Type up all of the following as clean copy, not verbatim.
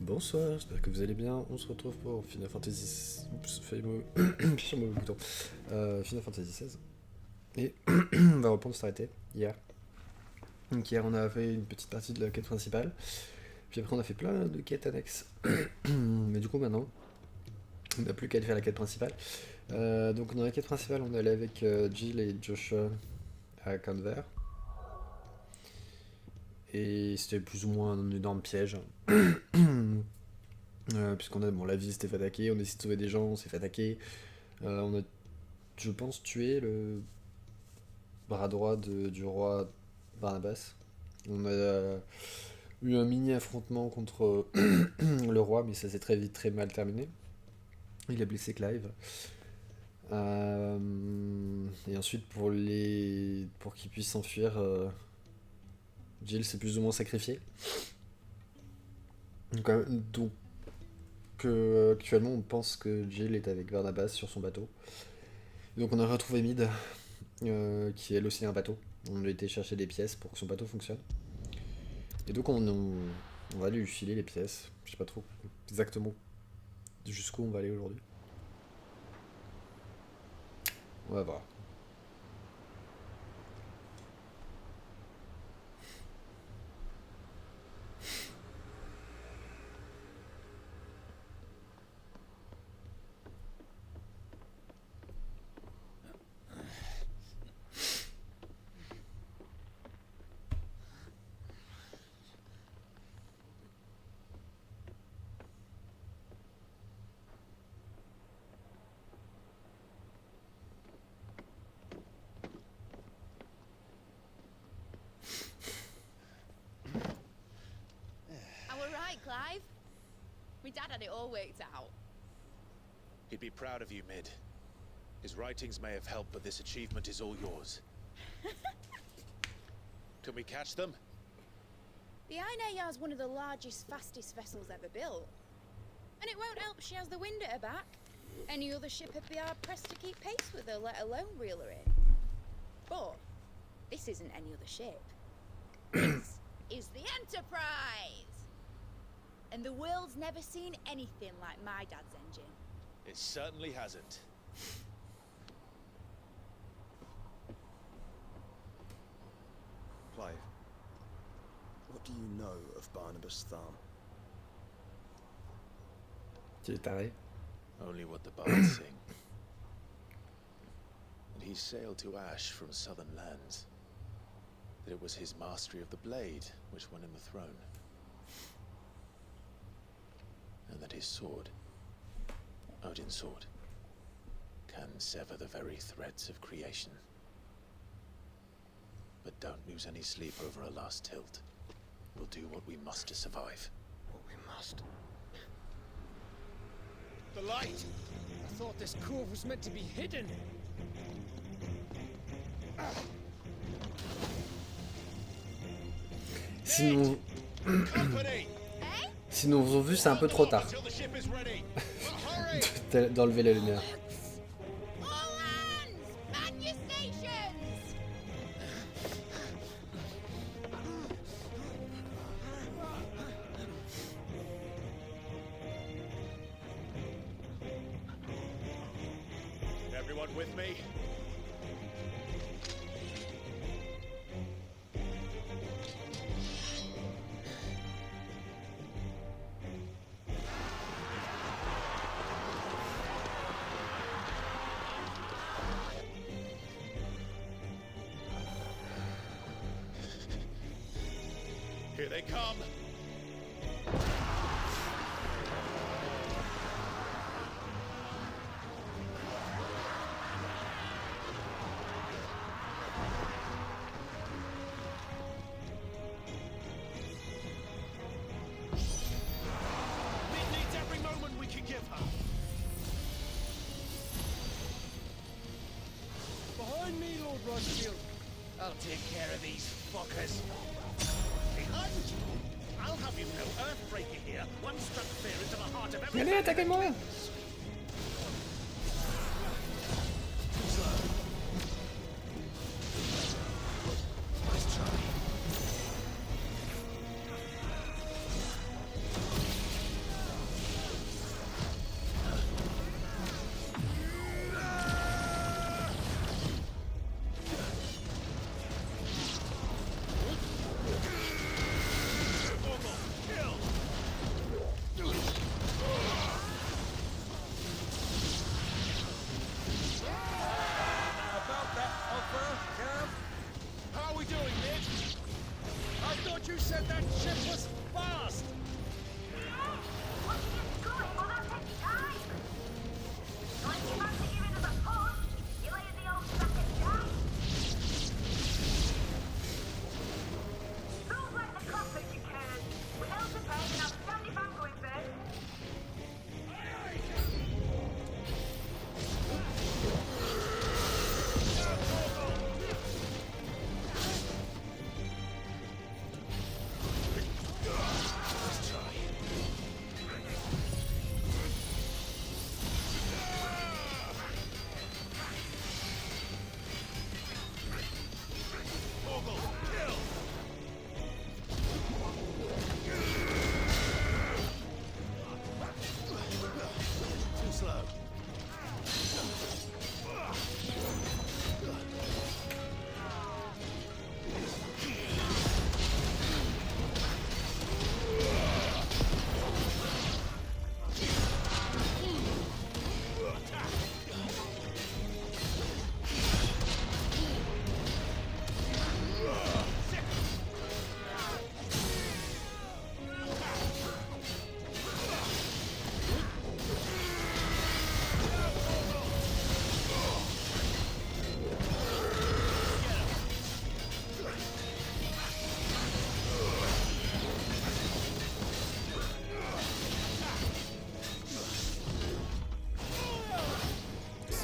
Bonsoir, j'espère que vous allez bien. On se retrouve pour Final Fantasy. Oups, sur mon bouton. Final Fantasy XVI. Et on va reprendre s'arrêter hier. Donc hier on a fait une petite partie de la quête principale. Puis après on a fait plein de quêtes annexes. Mais du coup maintenant, on n'a plus qu'à faire la quête principale. Donc dans la quête principale on est allé avec Jill et Joshua à Canver. Et c'était plus ou moins un énorme piège. Puisqu'on a, bon, la ville s'était fait attaquer, on a essayé de sauver des gens, on s'est fait attaquer. On a, je pense, tué le bras droit du roi Barnabas. On a eu un mini affrontement contre le roi, mais ça s'est très vite très mal terminé. Il a blessé Clive. Et ensuite, pour qu'ils puissent s'enfuir, Jill s'est plus ou moins sacrifiée. Donc actuellement, on pense que Jill est avec Barnabas sur son bateau. Donc on a retrouvé Mid, qui est elle aussi un bateau. On a été chercher des pièces pour que son bateau fonctionne. Et donc on va lui filer les pièces. Je sais pas trop exactement jusqu'où on va aller aujourd'hui. On va voir. Am I right, Clive? My dad had it all worked out. He'd be proud of you, Mid. His writings may have helped, but this achievement is all yours. Can we catch them? The Aina is one of the largest, fastest vessels ever built. And it won't help she has the wind at her back. Any other ship would be hard pressed to keep pace with her, let alone reel her in. But this isn't any other ship. This is the Enterprise! And the world's never seen anything like my dad's engine. It certainly hasn't. Clive, what do you know of Barnabas Thumb? Tu es taré. Only what the bards sing. And he sailed to Ash from southern lands. That it was his mastery of the blade which won him the throne. And that his sword, Odin's sword, can sever the very threads of creation. But don't lose any sleep over a last tilt. We'll do what we must to survive. What we must. The light! I thought this cove was meant to be hidden. Sinon, Company! sinon vous avez vu, c'est un peu trop tard Until the ship is ready. Well, hurry! d'enlever la lumière. All hands! Man your stations! Everyone with me? Here they come! Mid needs every moment we can give her! Behind me, Lord Rushfield. I'll take care of these fuckers. Behind you? I'll have you know, Earthbreaker here once struck fear into the heart of every... Allez, attaquez-moi! Nice try.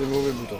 C'est le mauvais bouton.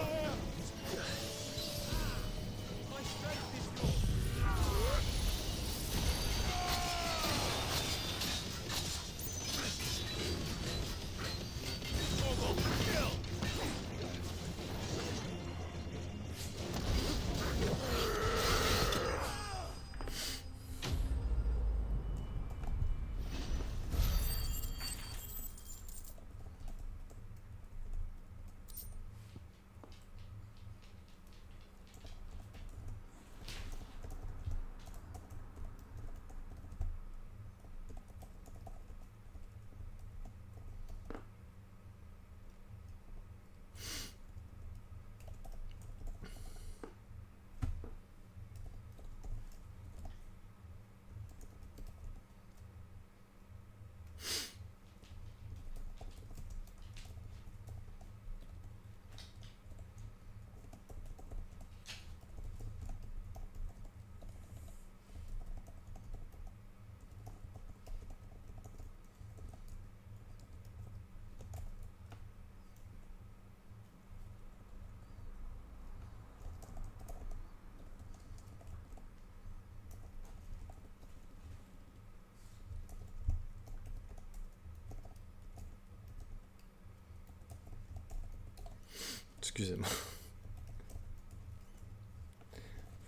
Excusez-moi. Faut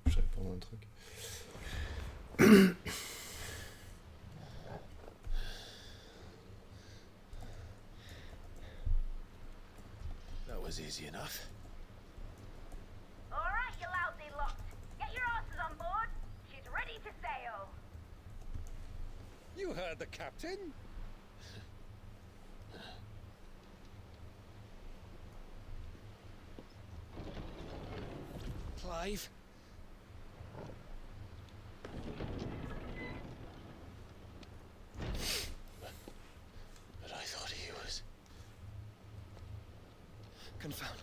que je réponde à un truc. That was easy enough. All right, you lousy lot. Get your asses on board. She's ready to sail. You heard the captain. Clive? But I thought he was... Confounded.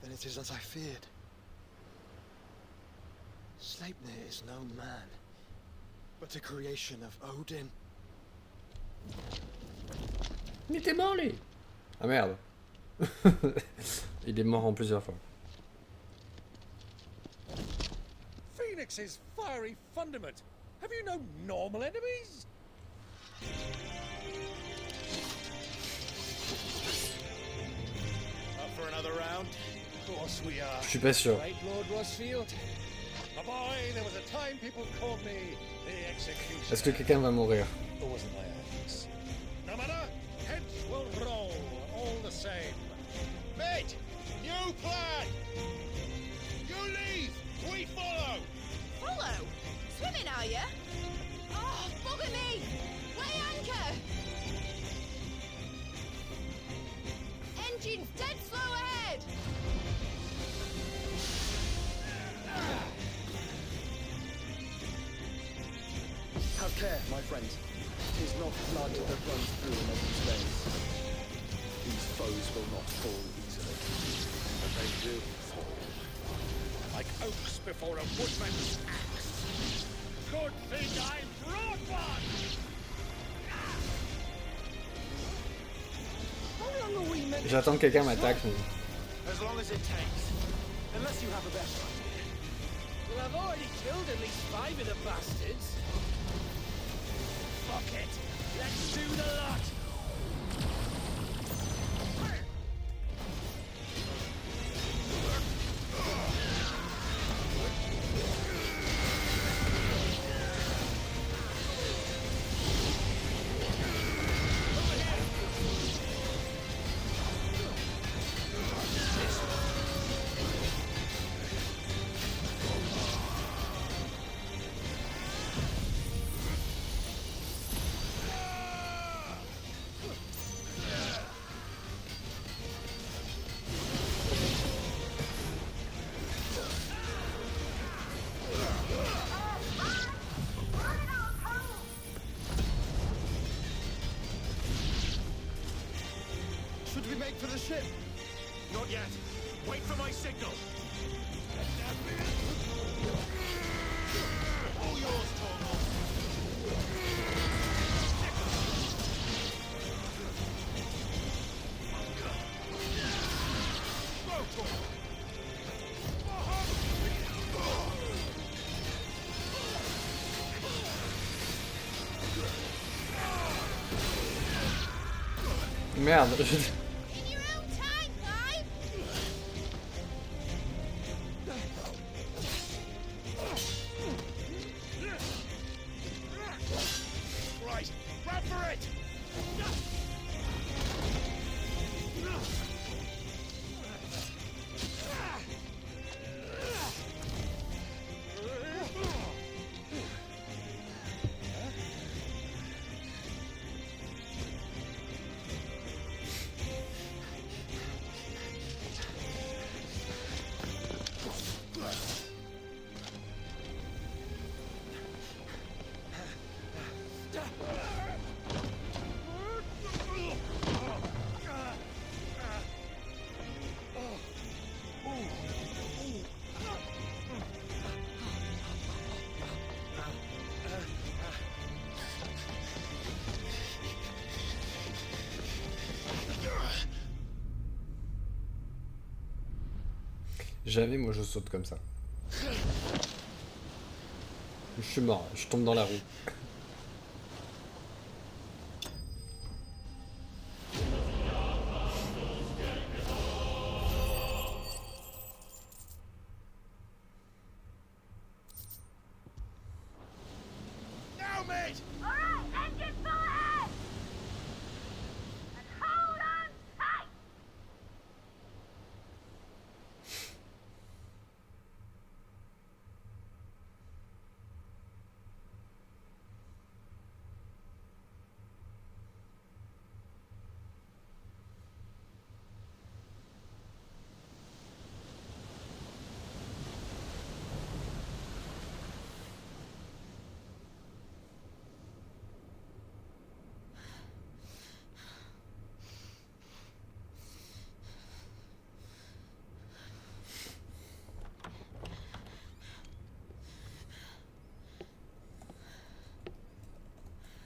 Then it is as I feared. Sleipnir is no man, but a creation of Odin. Il était mort lui. Ah merde. Il est mort en plusieurs fois. Phoenix's fiery fundament. Have you no normal enemies? Up for another round? Of course we are. Je suis pas sûr. Right, Lord Rosfield? A boy, there was a time people called me the Executioner. Est-ce que quelqu'un va mourir? Or was it my eyes? No matter, heads will roll all the same. Mate! New plan! You leave! We follow! Follow? Swimming, are you? Oh, bugger me! Weigh anchor! Engine's dead slow ahead! Have care, my friend. 'Tis not blood that runs through an open's veins. These foes will not fall easily. But they will fall. Like oaks before a woodman's axe. Good thing I brought one! How long are we meant J'attends que quelqu'un m'attaque. Mais... As long as it takes. Unless you have a better idea. Well, I've already killed at least 5 of the bastards. Fuck it. Let's do the lot. Should we make for the ship? Not yet. Wait for my signal. All yours, Torgal. Merde. In your own time, Clive! Right, run for it! Jamais moi je saute comme ça. Je suis mort, je tombe dans la roue. Now, mate! Alright, engine full ahead! And hold on tight!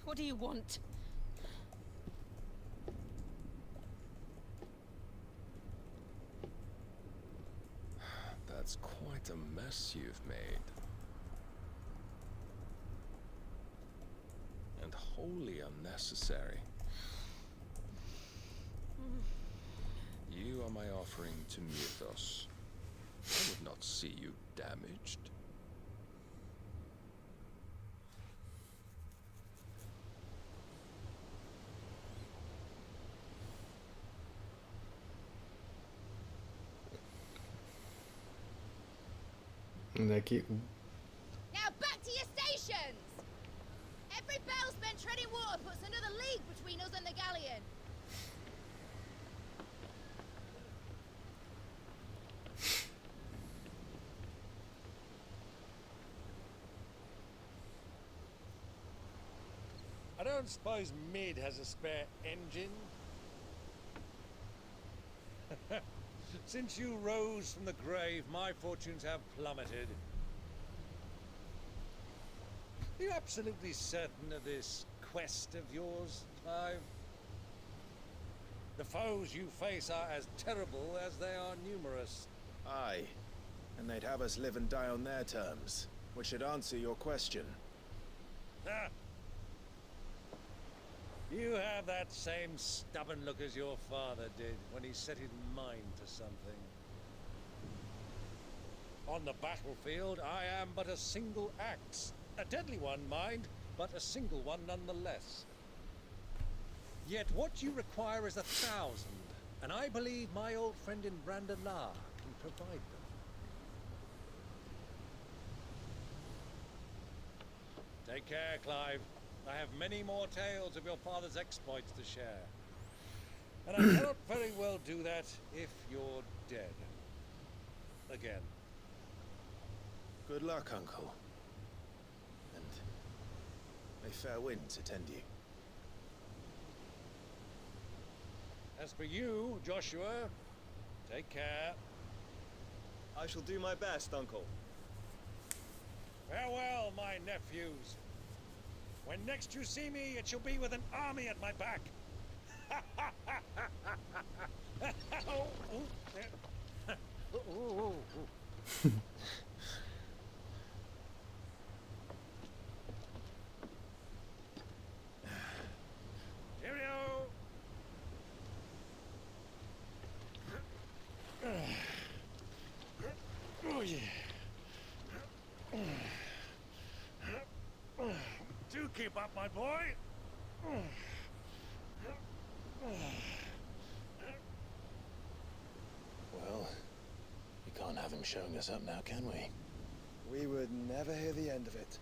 What do you want? That's quite a mess you've made. And wholly unnecessary. You are my offering to Mythos. I would not see you damaged. On est à quai où? Now back to your stations! Every bell spent treading water puts another league between us and the galleon. I don't suppose Mid has a spare engine? Since you rose from the grave, my fortunes have plummeted. Are you absolutely certain of this quest of yours, Clive? The foes you face are as terrible as they are numerous. Aye. And they'd have us live and die on their terms, which should answer your question. Ha! You have that same stubborn look as your father did when he set his mind to something. On the battlefield, I am but a single axe. A deadly one, mind, but a single one nonetheless. Yet what you require is 1,000, and I believe my old friend in Brandalar can provide them. Take care, Clive. I have many more tales of your father's exploits to share. And I cannot very well do that if you're dead. Again. Good luck, Uncle. And may fair winds attend you. As for you, Joshua, take care. I shall do my best, Uncle. Farewell, my nephews. When next you see me, it shall be with an army at my back. Cheerio. up, my boy. Well, we can't have him showing us up now, can we? We would never hear the end of it.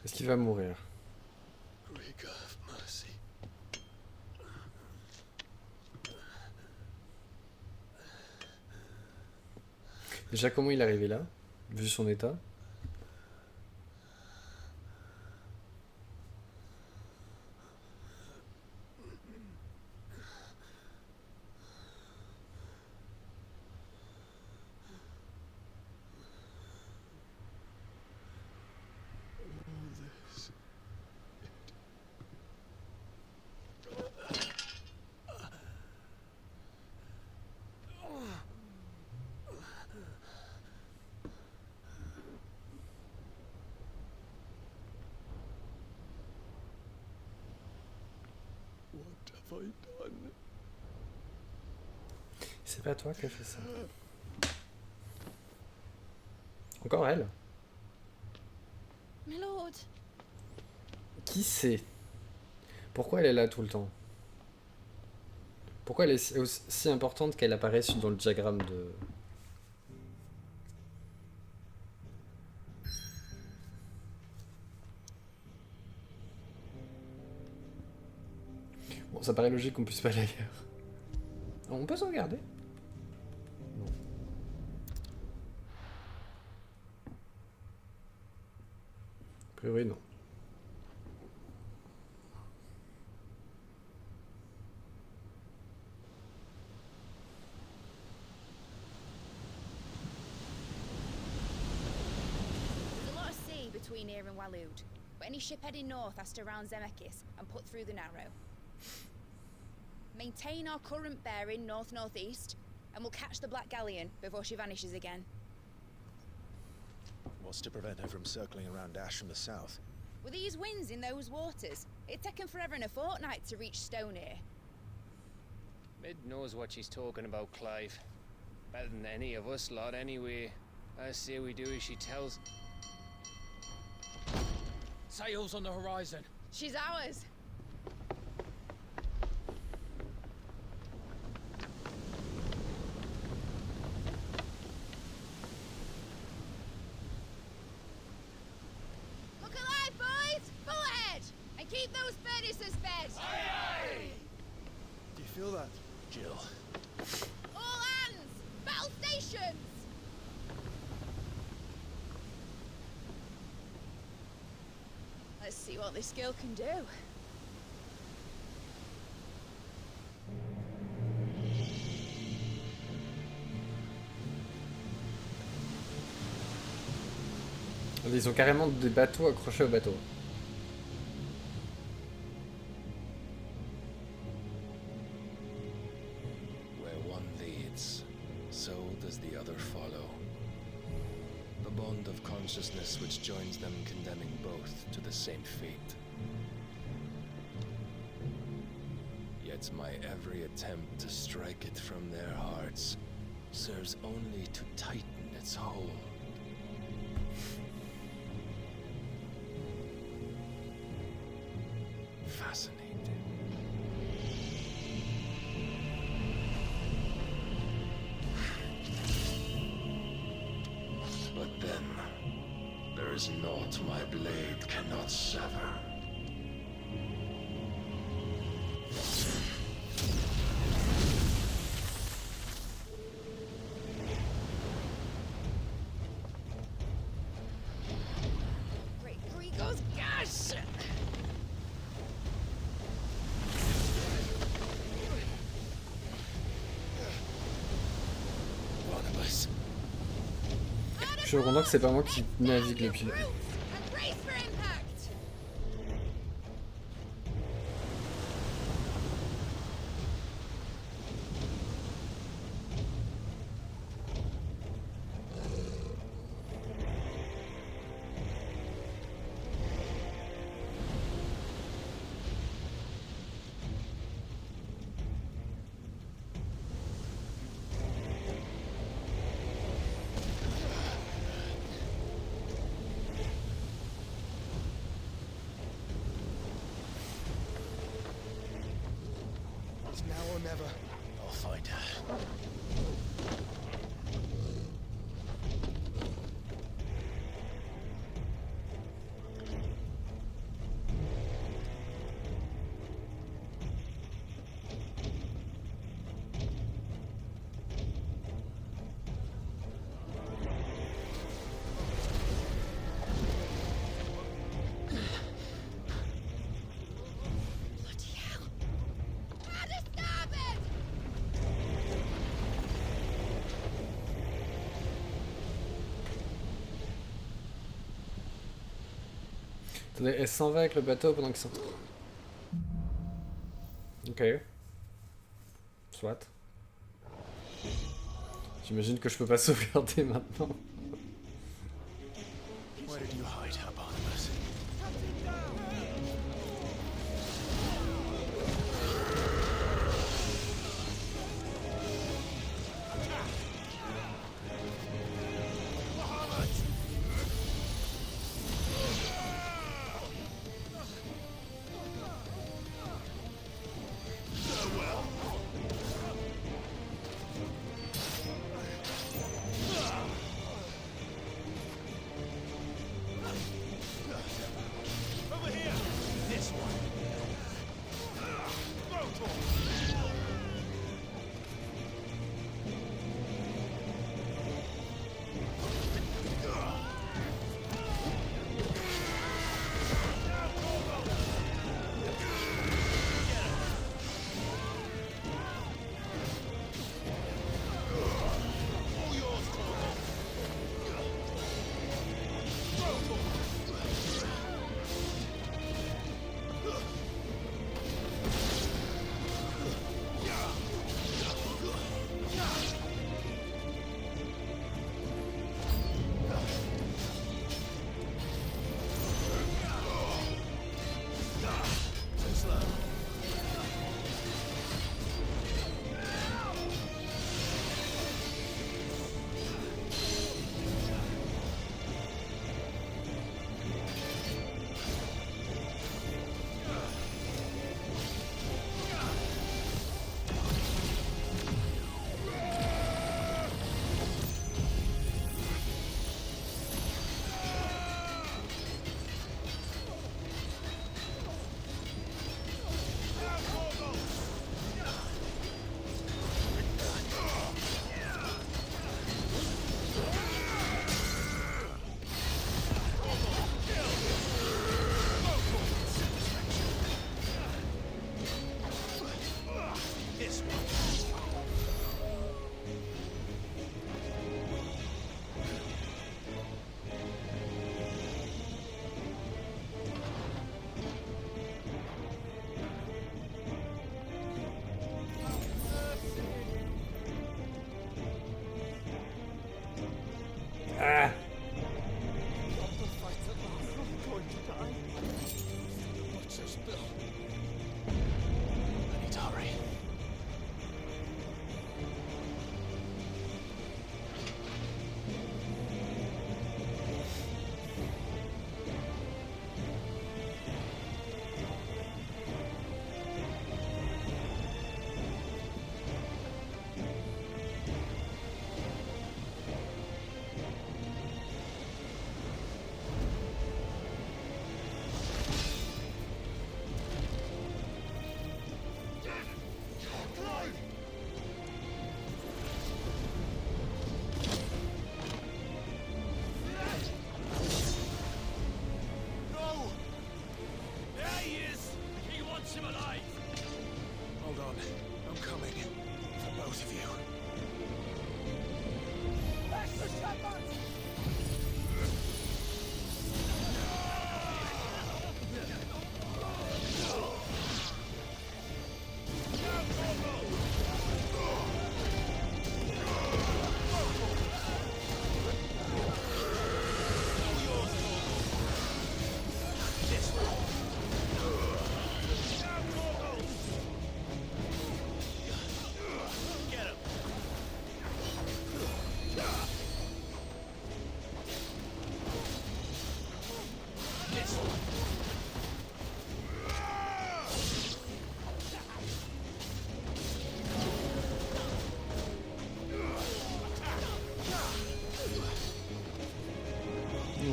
Est-ce qu'il va mourir? Greek of mercy. Déjà, comment il est arrivé là, vu son état? What have I done? C'est pas toi qui as fait ça. Encore elle? My lord. Qui c'est? Pourquoi elle est là tout le temps? Pourquoi elle est si importante qu'elle apparaisse dans le diagramme de... Bon, ça paraît logique qu'on puisse pas aller ailleurs. On peut sauvegarder? Non. A priori, non. There's a lot of sea between here and Waloed, but any ship heading north has to round Zemeckis and put through the Narrow. Maintain our current bearing north-northeast, and we'll catch the Black Galleon before she vanishes again. What's to prevent her from circling around Ash from the south? With these winds in those waters, it'd taken forever and a fortnight to reach Stonehere. Mid knows what she's talking about, Clive. Better than any of us lot, anyway. I say we do as she tells. Sails on the horizon. She's ours. Look alive, boys! Full ahead! And keep those furnaces fed! Do you feel that? Jill. All hands! Battle stations! Let's see what this girl can do. Ils ont carrément des bateaux accrochés au bateau. Where one leads, so does the other follow. The bond of consciousness which joins them condemning both to the same fate. Yet my every attempt to strike it from their hearts serves only to tighten its hold. Fascinating. But then, there is naught my blade cannot sever. Great Grigos, gosh! Barnabas. Je suis content que c'est pas moi qui navigue le pilote. And brace for impact! It's now or never. I'll find her. Bloody hell! How to stop it! Attendez, elle s'en va avec le bateau pendant qu'ils sont... Ok. Soit. J'imagine que je peux pas sauvegarder maintenant. Where did you hide her, Barnabas?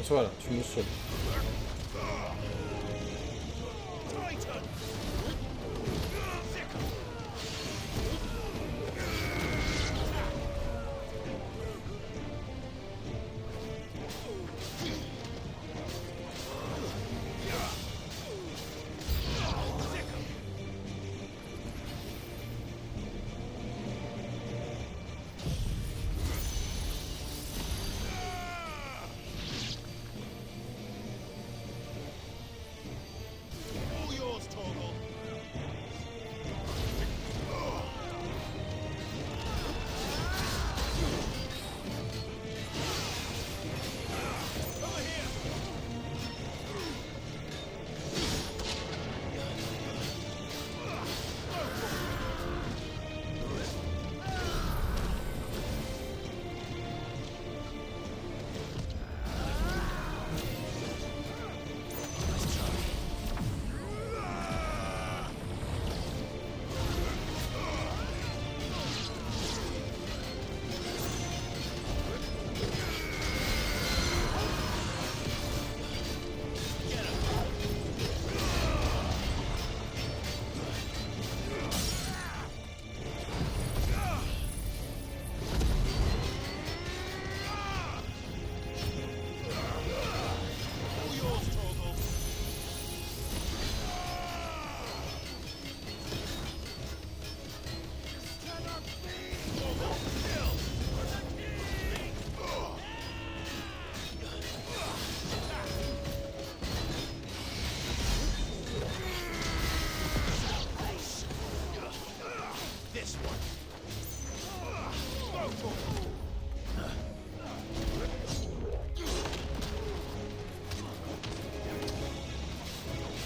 Voilà, tu me saoules.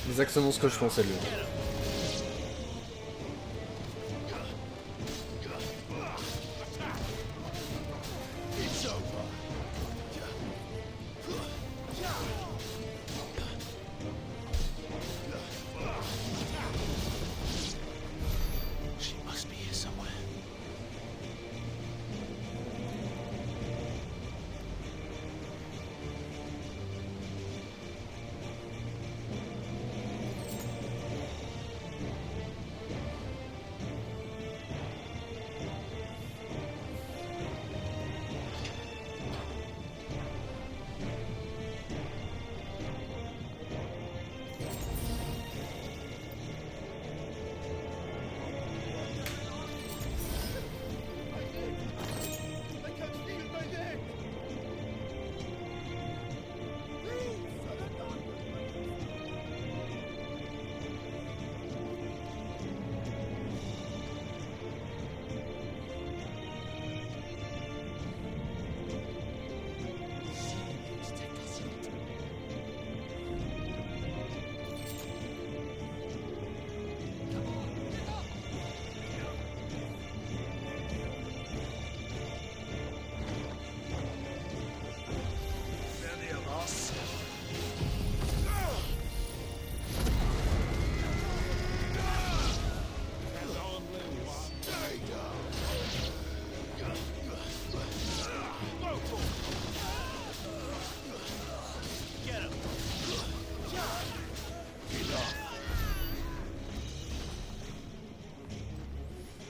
Exactement ce que je pensais de lui.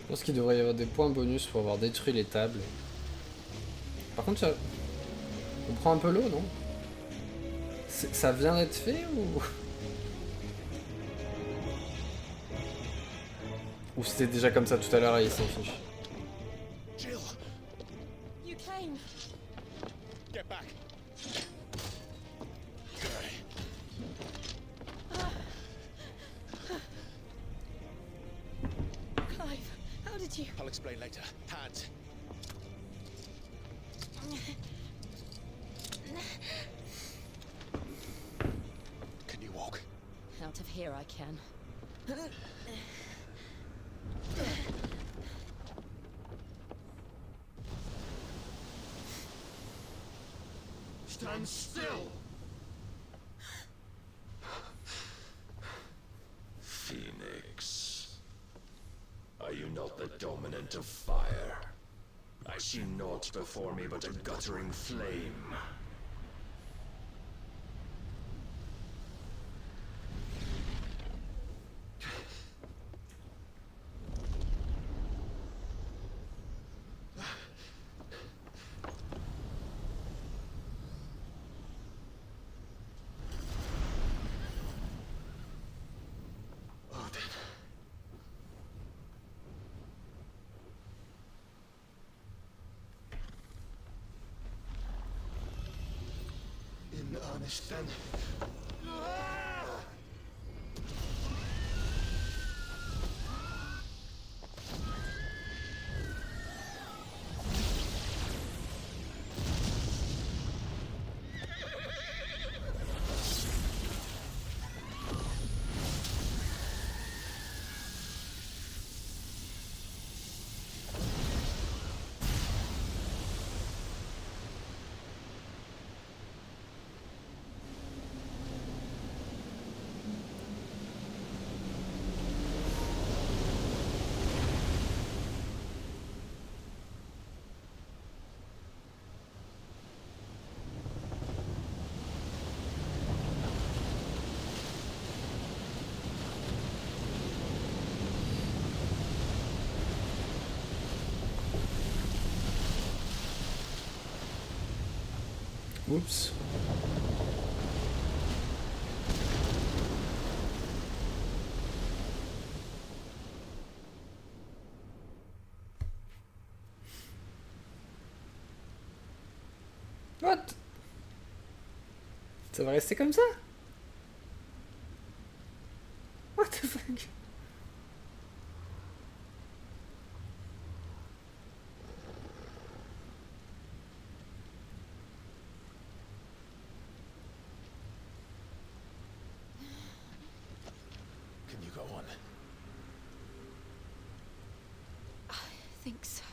Je pense qu'il devrait y avoir des points bonus pour avoir détruit les tables. Par contre, ça... on prend un peu l'eau, non? Ça vient d'être fait ou... Ou c'était déjà comme ça tout à l'heure et il s'en fiche? You came. Get back. Clive, how did you... I'll explain later. Hands. Can you walk? Out of here I can. Stand still! Phoenix. Are you not the dominant of fire? I see naught before me but a guttering flame. Untarnished then. Oups. What? Ça va rester comme ça? What the fuck? Can you go on? I think so.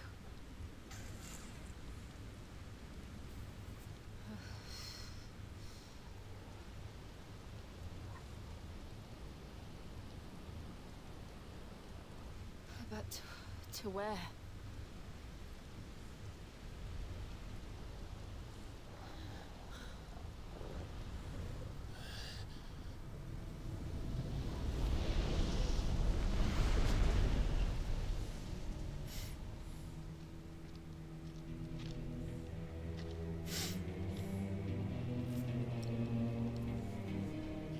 But to where?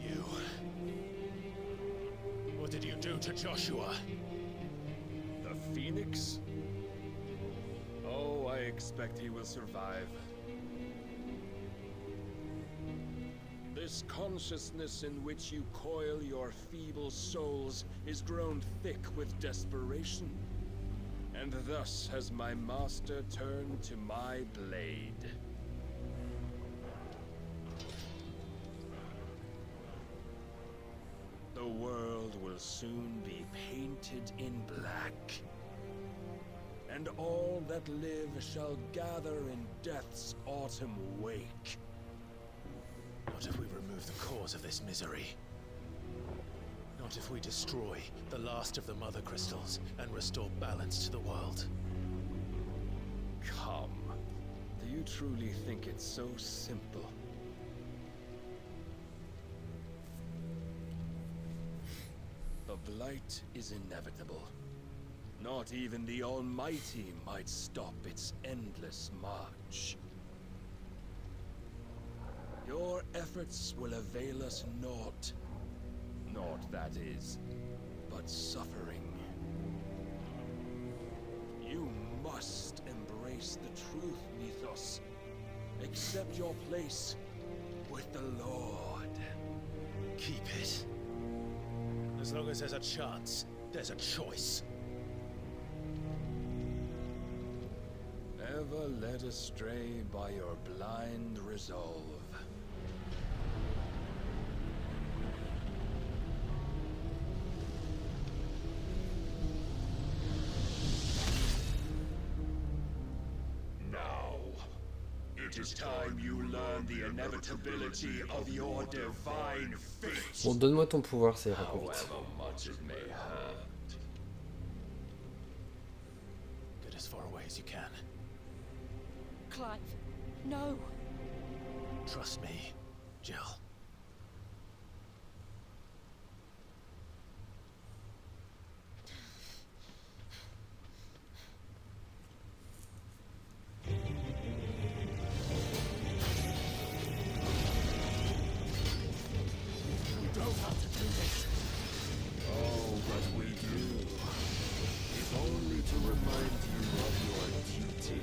You. What did you do to Joshua? The Phoenix? Oh, I expect he will survive. This consciousness in which you coil your feeble souls is grown thick with desperation. And thus has my master turned to my blade. The world will soon be painted in black. And all that live shall gather in death's autumn wake. Not if we remove the cause of this misery. Not if we destroy the last of the mother crystals and restore balance to the world. Come. Do you truly think it's so simple? The blight is inevitable. Not even the Almighty might stop its endless march. Your efforts will avail us naught. Naught, that is, but suffering. You must embrace the truth, Mythos. Accept your place with the Lord. Keep it. As long as there's a chance, there's a choice. Never led astray by your blind resolve. Now, it is time you learn the inevitability of your divine fate. Bon, donne-moi ton pouvoir, ça ira plus vite. However much it may hurt. Get as far away as you can. Clive, no. Trust me, Jill. You don't have to do this. Oh, but we do. If only to remind you of your duty.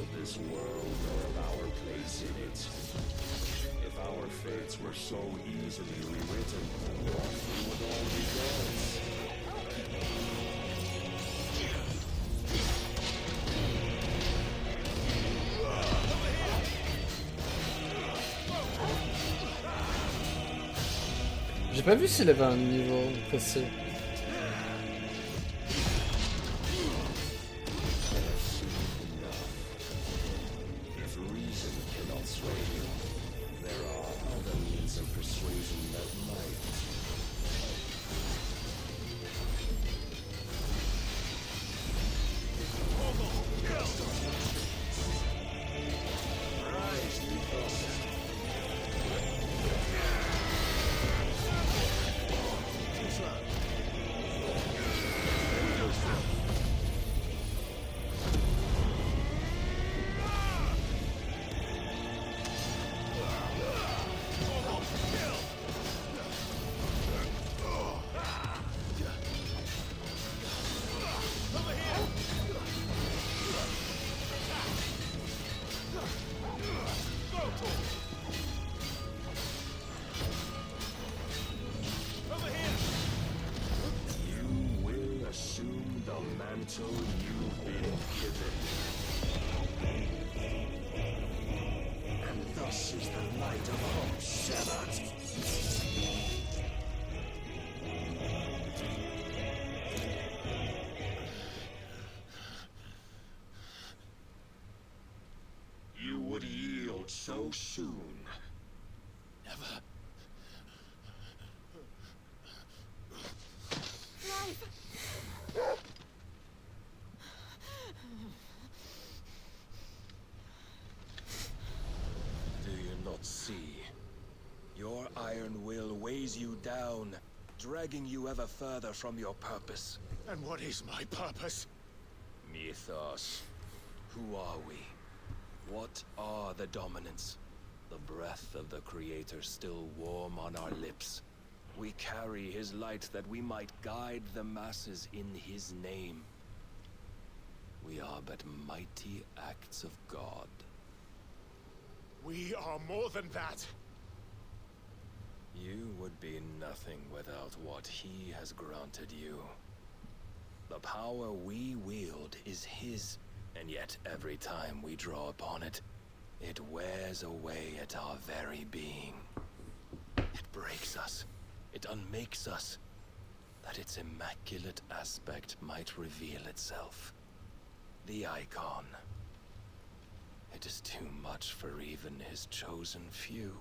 of this world nor of our place in it. If our fates were so easily rewritten, we would all be gods. J'ai pas vu s'il avait un niveau précis. If reason cannot sway you, there are other means of persuasion that might. Mantle you've been given. And thus is the light of hope severed. You would yield so soon. Never. Clive! See, your iron will weighs you down, dragging you ever further from your purpose. And what is my purpose? Mythos. Who are we? What are the dominants? The breath of the Creator still warm on our lips. We carry his light that we might guide the masses in his name. We are but mighty acts of God. We are more than that. You would be nothing without what he has granted you. The power we wield is his, and yet every time we draw upon it, it wears away at our very being. It breaks us, it unmakes us, that its immaculate aspect might reveal itself. The icon. It is too much for even his chosen few.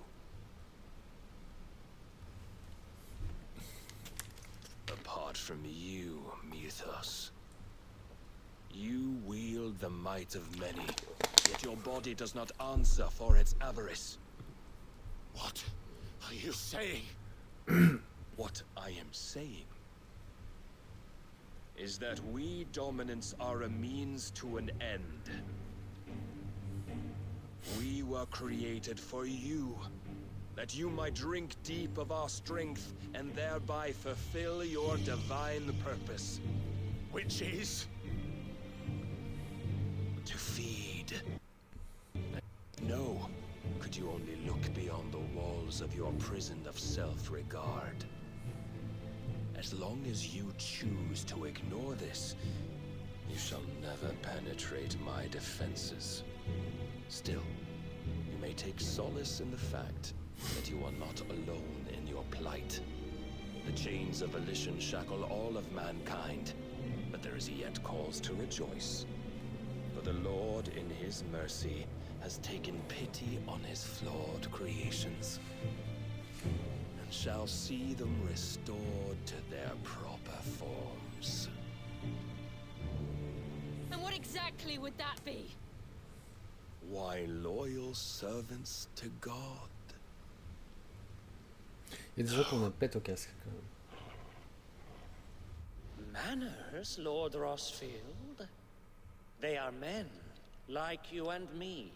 Apart from you, Mythos, you wield the might of many, yet your body does not answer for its avarice. What are you saying? What I am saying is that we dominants are a means to an end. We were created for you, that you might drink deep of our strength and thereby fulfill your divine purpose. Which is? To feed. No, could you only look beyond the walls of your prison of self-regard. As long as you choose to ignore this, you shall never penetrate my defenses. Still, you may take solace in the fact that you are not alone in your plight. The chains of volition shackle all of mankind, but there is yet cause to rejoice. For the Lord, in his mercy, has taken pity on his flawed creations, and shall see them restored to their proper forms. And what exactly would that be? Why, loyal servants to God. Il y a des gens qui ont un pet au casque quand même. Manners, Lord Rossfield? They are men, like you and me.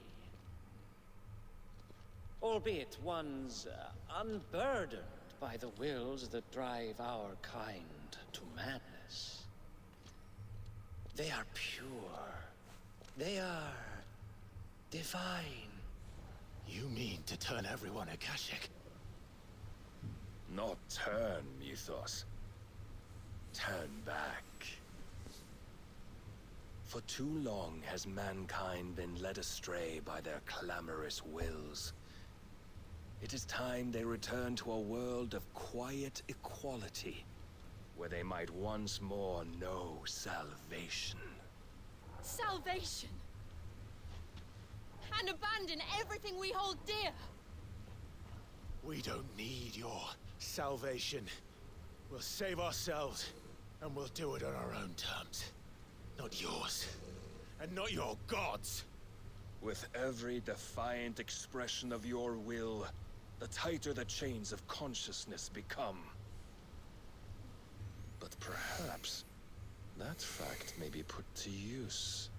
Albeit ones unburdened by the wills that drive our kind to madness. They are pure. They are divine. You mean to turn everyone Akashic? Not turn, Mythos. Turn back. For too long has mankind been led astray by their clamorous wills. It is time they return to a world of quiet equality, where they might once more know salvation. Salvation! And abandon everything we hold dear! We don't need your salvation. We'll save ourselves, and we'll do it on our own terms. Not yours. And not your gods. With every defiant expression of your will, the tighter the chains of consciousness become. But perhaps that fact may be put to use.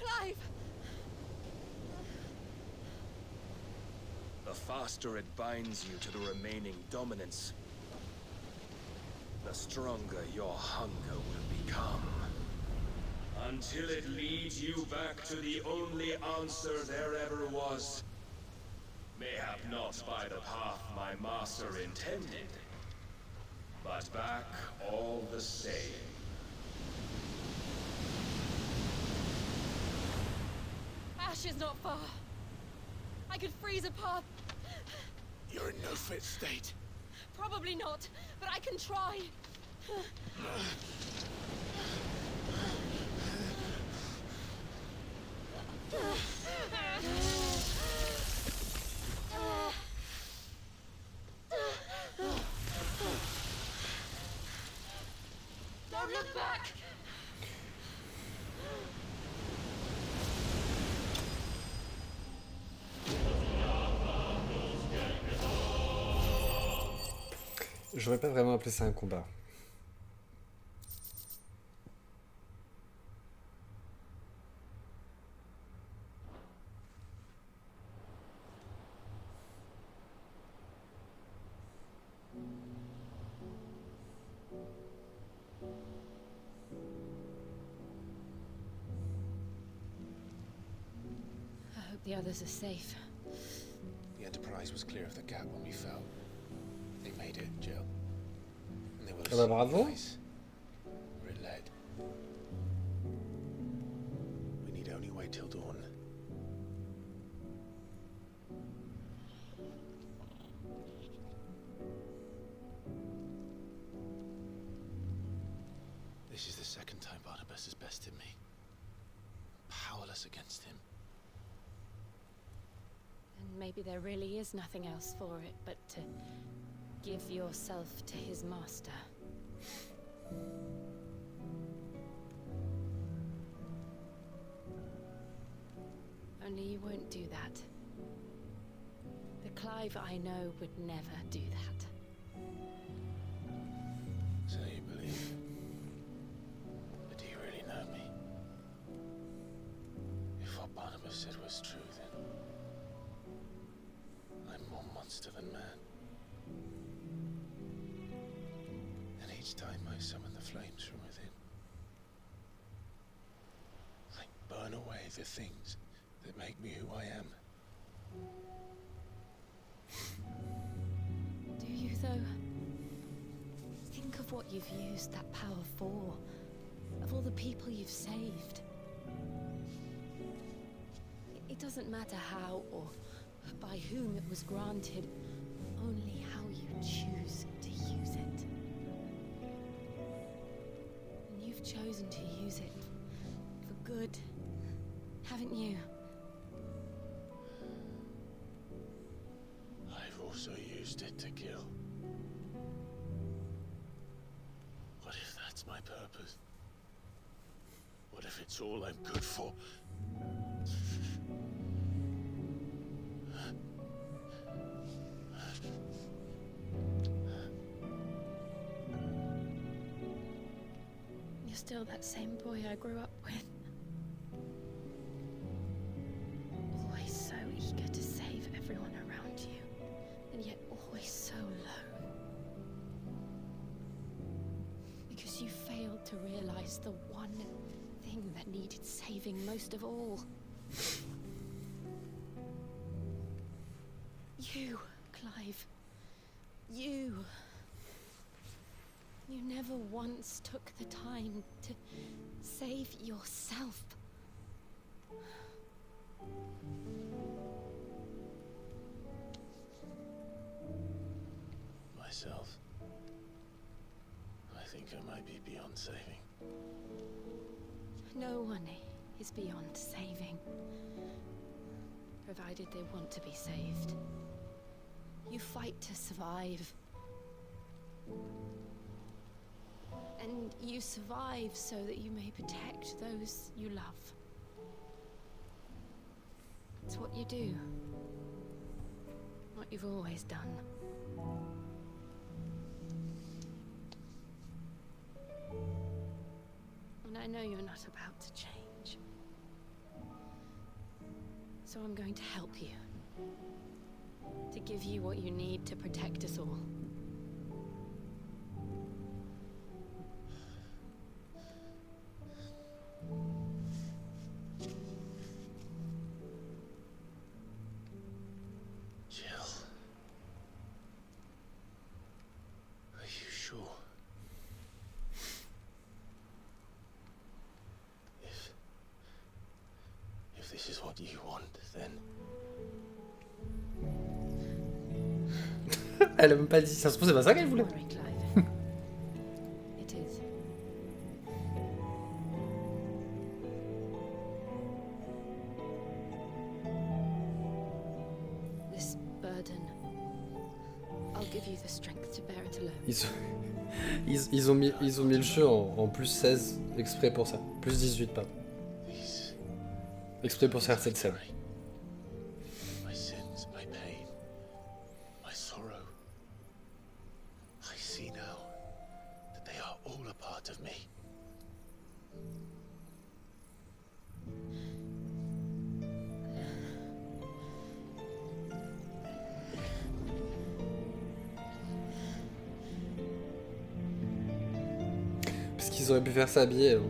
Clive! The faster it binds you to the remaining dominance, the stronger your hunger will become. Until it leads you back to the only answer there ever was. Mayhap not by the path my master intended, but back all the same. Ash is not far. I could freeze a path. You're in no fit state. Probably not, but I can try. Don't look back! J'aurais pas vraiment appelé ça un combat. I hope the others are safe. The Enterprise was clear of the gap when we fell. They made it, Jill. And they will have Ah bah seen the bravo. place where it led. We need only wait till dawn. This is the second time Barnabas has bested me. Powerless against him. And maybe there really is nothing else for it but to give yourself to his master. Only you won't do that. The Clive I know would never do that. So you believe? But do you really know me? If what Barnabas said was true, then I'm more monster than man. And each time I summon the flames from within, I burn away the things that make me who I am. Do you, though? Think of what you've used that power for. Of all the people you've saved. It doesn't matter how or by whom it was granted, only how you choose to use it. And you've chosen to use it for good, haven't you? I've also used it to kill. What if that's my purpose? What if it's all I'm good for? You're still that same boy I grew up with. Always so eager to save everyone around you, and yet always so low. is the one thing that needed saving most of all. You, Clive. You. You never once took the time to save yourself. Myself. I think I might be beyond saving. No one is beyond saving, provided they want to be saved. You fight to survive. And you survive so that you may protect those you love. It's what you do. What you've always done. And I know you're not about to change. So I'm going to help you. To give you what you need to protect us all. Jill. Are you sure? If this is what you want, then... Elle a même pas dit, ça se trouve c'est pas ça qu'elle voulait. It is. This burden, I'll give you the strength to bear it alone. Ils ont mis le jeu en plus 16 exprès pour ça. Plus 18 pardon. Exprès pour faire cette scène. My sins, my pain, my sorrow. I see now that they are all a part of me. Parce qu'ils auraient pu faire ça habillé. Hein.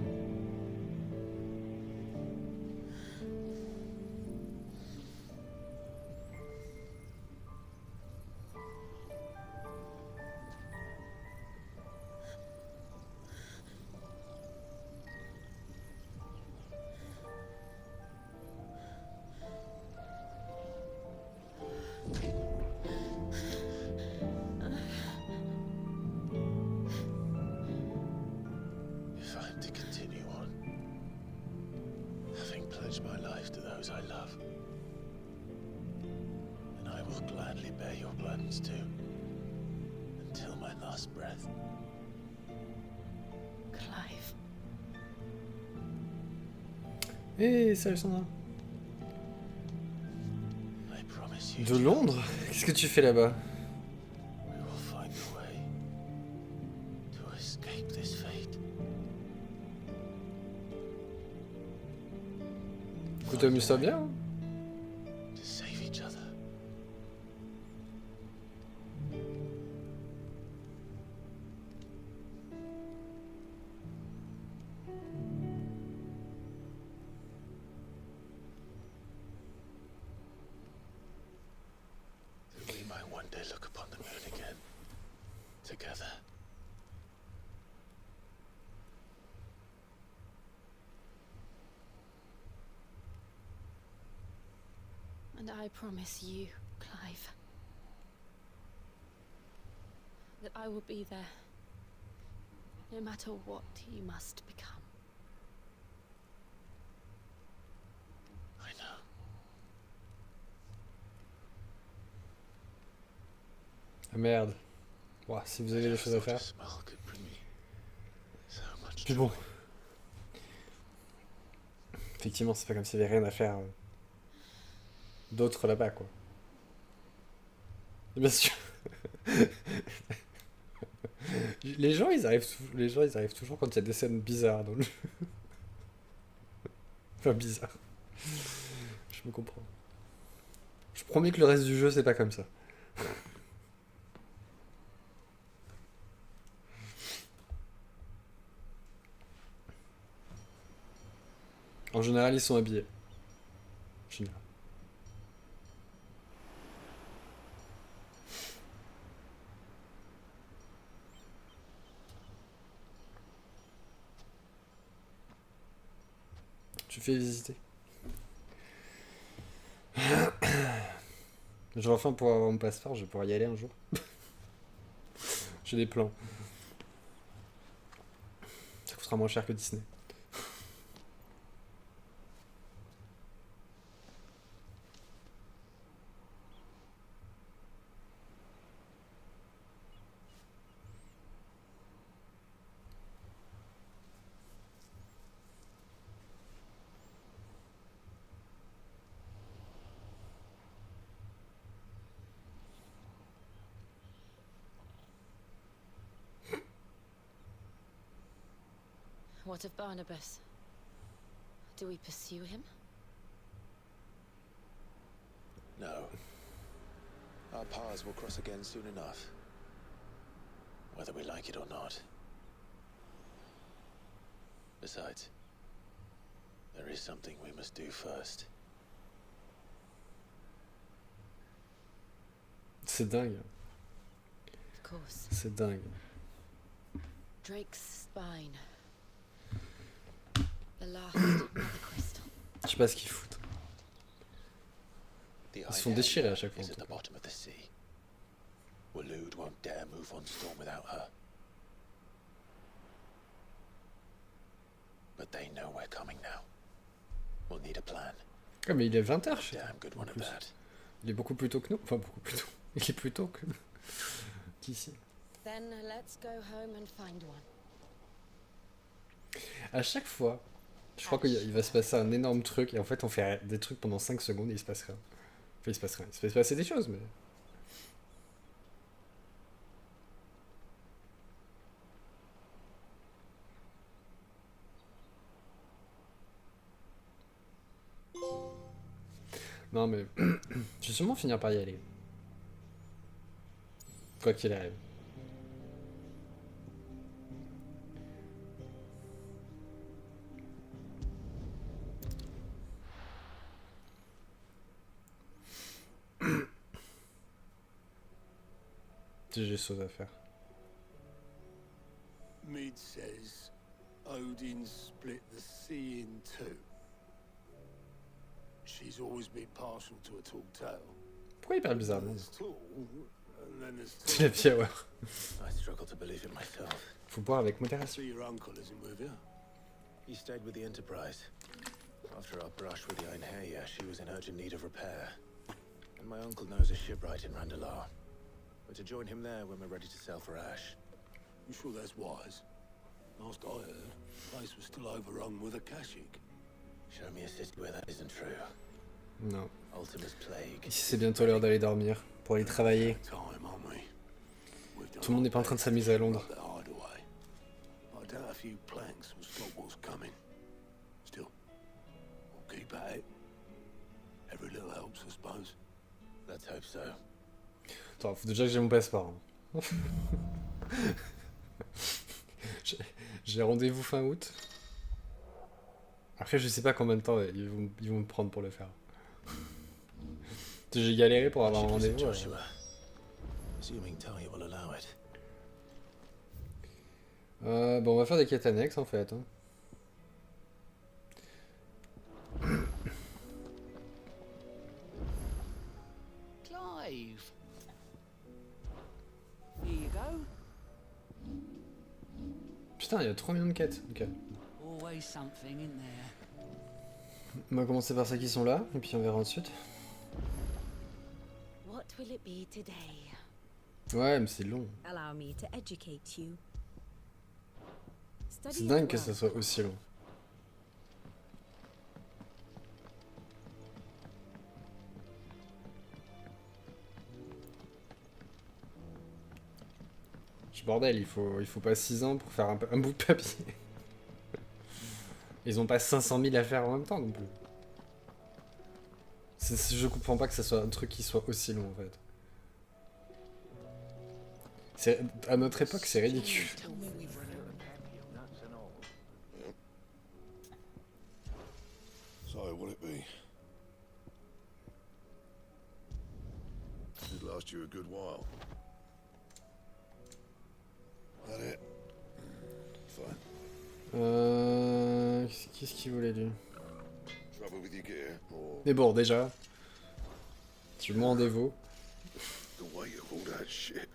If I'm to continue on, having pledged my life to those I love, then I will gladly bear your burdens too, until my last breath. Clive. Et salut Sandra. I promise you, De Londres? Qu'est-ce que tu fais là-bas? we will find a way to escape this fate. Écoute, amuse-toi bien. Hein. To save each other. That we might one day look upon the moon again, together. And I promise you, Clive, that I will be there, no matter what you must become. I know. Ah merde. Ouah, si vous avez des choses à faire. Smell could bring me so much Puis bon. Effectivement, c'est pas comme s'il y avait rien à faire d'autre là-bas, quoi. Bien sûr. les gens, ils arrivent toujours quand il y a des scènes bizarres dans le jeu. Enfin, bizarre. Je me comprends. Je promets que le reste du jeu, c'est pas comme ça. En général, ils sont habillés. En général. Tu fais visiter. J'ai enfin pouvoir avoir mon passeport, je vais pouvoir y aller un jour. J'ai des plans. Ça coûtera moins cher que Disney. What of Barnabas? Do we pursue him? No. Our paths will cross again soon enough. Whether we like it or not. Besides, there is something we must do first. C'est dingue. Of course. C'est dingue. Drake's spine. The last mother crystal. Je sais pas ce qu'ils foutent. Ils se font déchirer à chaque fois. Is at the bottom of the sea. Waloed won't dare move on Storm without her. But they know we're coming now. We'll need a plan. Ah mais il est 20h chez Damn good one at that. Il est beaucoup plus tôt que nous. Enfin beaucoup plus tôt. Il est plus tôt que qu'ici. Then let's go home and find one. À chaque fois, je crois qu'il va se passer un énorme truc et en fait on fait des trucs pendant 5 secondes et il se passe rien. Enfin il se passe rien. Il se passe passer des choses mais... Non mais je vais sûrement finir par y aller. Quoi qu'il arrive. J'ai des choses à faire. Mead says Odin split the sea in two. She's always been partial to a tall tale. Pourquoi il parle bizarrement? There's tall, and then there's C'est la vie hour. I struggle to believe it myself. Faut boire avec modération. So your uncle isn't with you? He stayed with the Enterprise. After our brush with the Einherja, she was in urgent need of repair. And my uncle knows a shipwright in Randalar. We're to join him there when we're ready to sail for Ash. You sure that's wise? Last I heard, the place was still overrun with a Akashic. Show me a city where that isn't true. Non. Ultima's plague. Ici c'est bientôt l'heure d'aller dormir, pour aller travailler. Tout le monde n'est pas en train de s'amuser à Londres. I doubt a few planks will stop what's coming. Still, we'll keep at it. Every little helps, I suppose. Let's hope so. Attends, faut déjà que j'ai mon passeport. Hein. J'ai rendez-vous fin août. Après, je sais pas combien de temps ils vont me prendre pour le faire. J'ai galéré pour avoir un rendez-vous. Bon, on va faire des quêtes annexes en fait. Hein. Clive. Here you go. Putain, il y a 3 millions de quêtes. Ok. Always something in there. On va commencer par ceux qui sont là, et puis on verra ensuite. What will it be today? Ouais, mais c'est long. Allow me to educate you. C'est dingue que ça soit aussi long. Bordel, il faut pas 6 ans pour faire un bout de papier. Ils ont pas 500 000 à faire en même temps non plus. Je comprends pas que ça soit un truc qui soit aussi long en fait. À notre époque, c'est ridicule. Why would it be? It last you a good while. That it? Fine. Qu'est-ce qu'il voulait lui? Trouble with your gear, or Mais bon, déjà, tu me rendez-vous. the weight of all that shit.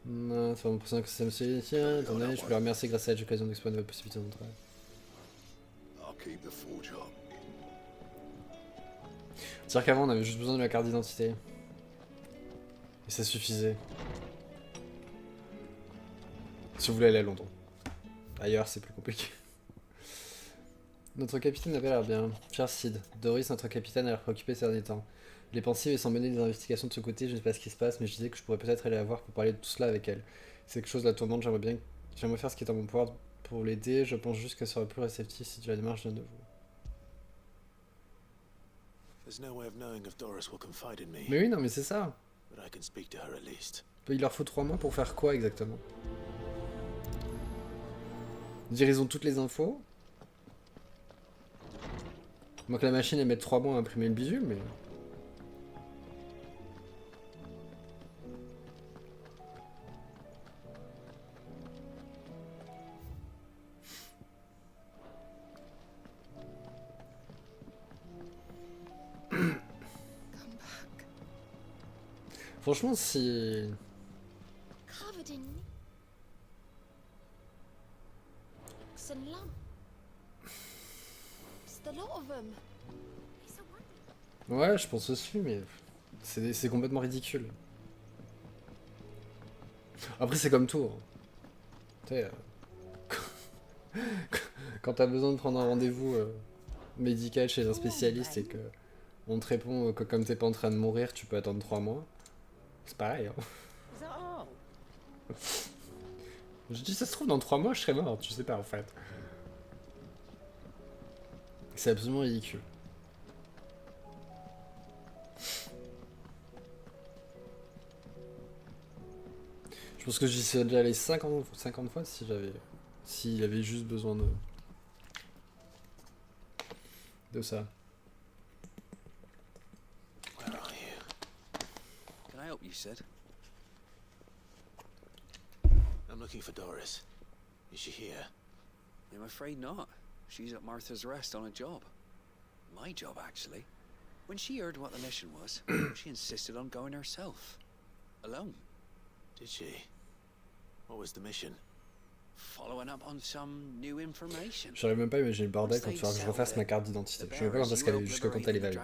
Non, c'est pas mon personnage que ça me suit. Tiens, attendez, je peux le remercier grâce à l'occasion d'explorer votre possibilité de travail. I'll keep the forge up. C'est-à-dire qu'avant on avait juste besoin de la carte d'identité. Et ça suffisait. Si vous voulez aller à Londres. Ailleurs c'est plus compliqué. Notre capitaine avait l'air bien. Cher Sid, Doris, notre capitaine, a l'air préoccupé ces derniers temps. Elle est pensive et sans mener des investigations de ce côté, je ne sais pas ce qui se passe, mais je disais que je pourrais peut-être aller la voir pour parler de tout cela avec elle. C'est quelque chose de la tourmente, j'aimerais faire ce qui est en mon pouvoir pour l'aider, je pense juste qu'elle serait plus réceptive si la démarche vient de vous. Mais oui, non, mais c'est ça. Il leur faut 3 mois pour faire quoi exactement? Dire ils ont toutes les infos. Moi que la machine elle met 3 mois à imprimer le bidule, mais... Franchement, si... Covered in nicks and lumps. It's the lot of them. It's a wonder. Ouais, je pense aussi, mais... C'est complètement ridicule. Après, c'est comme tout. Hein. Tu sais... Quand t'as besoin de prendre un rendez-vous médical chez un spécialiste et que on te répond que comme t'es pas en train de mourir, tu peux attendre 3 mois. C'est pareil, hein. Je dis, ça se trouve, dans 3 mois, je serai mort. Tu sais pas, en fait. C'est absolument ridicule. Je pense que j'y serais déjà allé 50 fois si j'avais... S'il avait juste besoin de ça. Where are you? Can I help you, Sid? I'm looking for Doris. Is she here? I'm afraid not. She's at Martha's Rest on a job. My job, actually. When she heard what the mission was, she insisted on going herself. Alone. Did she? What was the mission? Following up on some new information. J'arrive même pas à imaginer le bordel quand tu vas que je refasse ma carte d'identité. Je sais même pas quand est-ce qu'elle est, jusque quand elle est valide.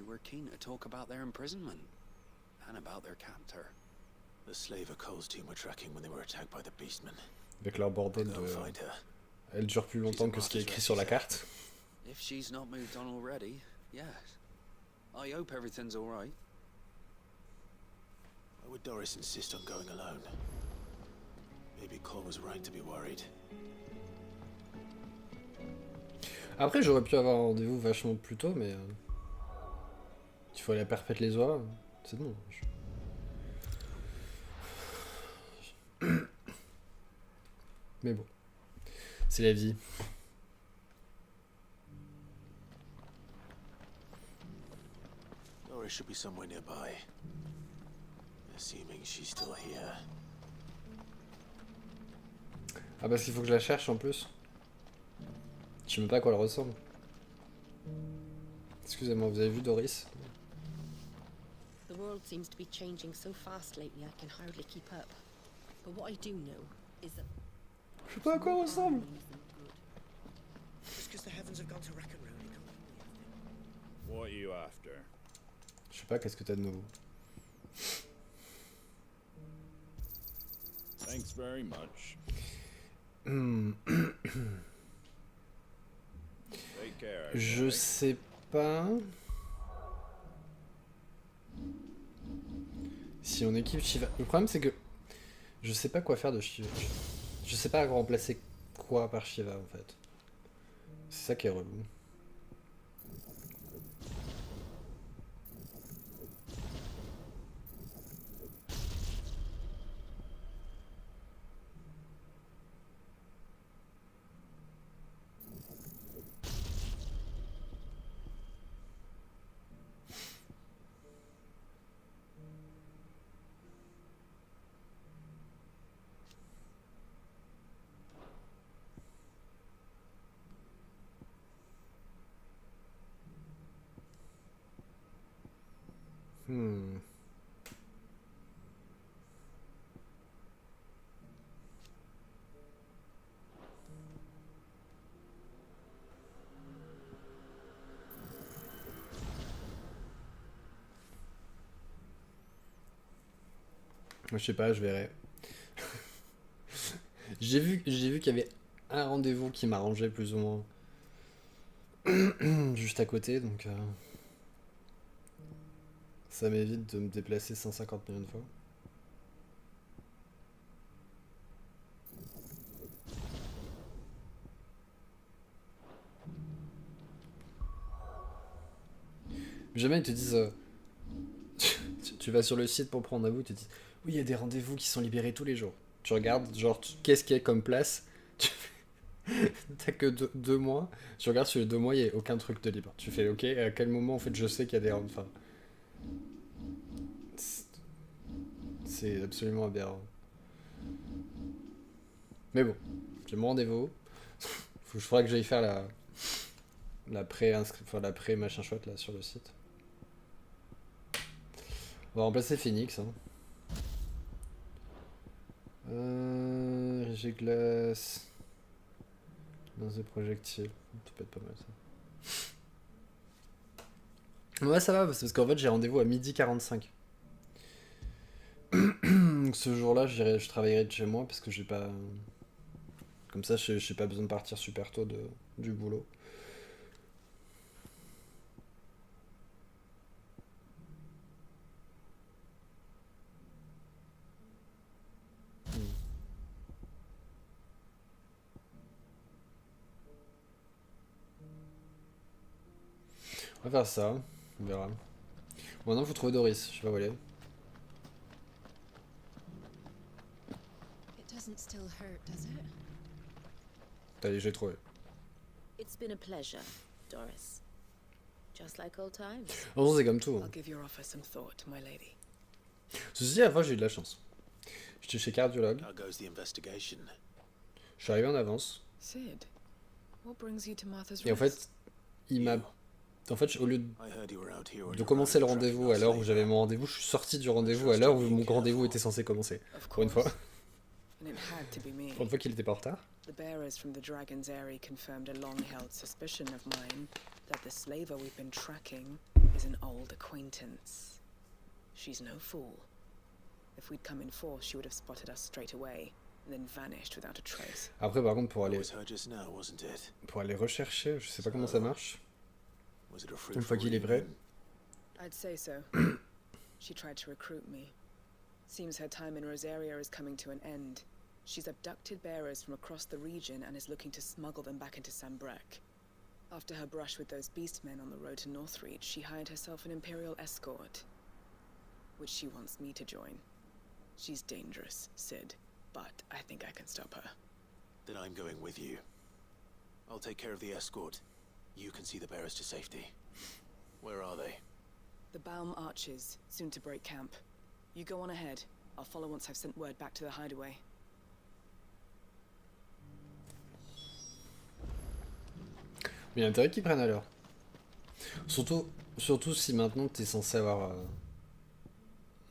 We're keen to talk about their imprisonment and about their captor. The slaver Cole's team were tracking when they were attacked by the beastmen. Avec leur bordel de... Elle dure plus longtemps que ce qui est écrit sur la carte. If she's not moved on already, yes. I hope everything's all right. Why would Doris insist on going alone? Maybe Cole was right to be worried. Après, j'aurais pu avoir un rendez-vous vachement plus tôt, mais... il faut aller à perpète les oies. C'est bon. Mais bon. C'est la vie. Doris should be somewhere nearby. Assuming she's still here. Ah, parce qu'il faut que je la cherche en plus. Je sais même pas à quoi elle ressemble. Excusez-moi, vous avez vu Doris? The world seems to be changing so fast lately I can hardly keep up. But what I do know is that... Je sais pas à quoi elle ressemble. Just because the heavens have gone to rack and ruin, it don't mean we have to... What are you after? Je sais pas, qu'est-ce que t'as de nouveau? Thanks very much. Take care. Je sais pas... si on équipe Shiva... Le problème c'est que... je sais pas quoi faire de Shiva. Je sais pas remplacer quoi par Shiva en fait. C'est ça qui est relou. Je sais pas, je verrai. J'ai vu qu'il y avait un rendez-vous qui m'arrangeait plus ou moins. Juste à côté, donc ça m'évite de me déplacer 150 millions de fois. Jamais ils te disent tu vas sur le site pour prendre rendez-vous, ils te disent oui, il y a des rendez-vous qui sont libérés tous les jours. Tu regardes, genre, qu'est-ce qu'il y a comme place. T'as que 2 mois. Tu regardes sur les 2 mois, il n'y a aucun truc de libre. Tu fais ok, à quel moment en fait je sais qu'il y a des rendez-vous. Enfin, c'est absolument aberrant. Mais bon, j'ai mon rendez-vous. Je faudra que j'aille faire la pré machin chouette là sur le site. On va remplacer Phoenix. Hein. J'ai glace. Dans des projectiles. Ça peut être pas mal ça. Ouais, ça va, parce qu'en fait j'ai rendez-vous à 12h45. Ce jour-là, je travaillerai de chez moi parce que j'ai pas. Comme ça, j'ai pas besoin de partir super tôt du boulot. On va faire ça, on verra. Bon, maintenant, faut trouver Doris, je sais pas où elle est. It doesn't still hurt, does it? Allez, j'ai trouvé. It's been a pleasure, Doris. Just like old times. Oh, c'est comme tout. I'll give your offer some thought, my lady. Ceci dit, à la fois, j'ai eu de la chance. J'étais chez cardiologue. How goes the investigation? Je suis arrivé en avance. Sid, what brings you to Martha's Et en fait, il m'a. En fait, au lieu de commencer le rendez-vous à l'heure où j'avais mon rendez-vous, je suis sorti du rendez-vous à l'heure où mon rendez-vous était censé commencer. Pour une fois. And it had to be me. Pour une fois qu'il était pas en retard. The bearers from the Dragon's Eyrie confirmed a long-held suspicion of mine that the slaver we've been tracking is an old acquaintance. She's no fool. If we'd come in force, she would have spotted us straight away, and then vanished without a trace. Après, par contre, pour aller rechercher, je sais pas comment ça marche. Une fois qu'il est prêt. I'd say so. She tried to recruit me. Seems her time in Rosaria is coming to an end. She's abducted bearers from across the region and is looking to smuggle them back into Sambrek. After her brush with those beastmen on the road to Northreach, she hired herself an Imperial escort, which she wants me to join. She's dangerous, Sid, but I think I can stop her. Then I'm going with you. I'll take care of the escort. You can see the bearers to safety. Where are they? The Baum Archers, soon to break camp. You go on ahead. I'll follow once I've sent word back to the hideaway. Mais il y a intérêt qu'ils prennent à l'heure. Surtout si maintenant t'es censé avoir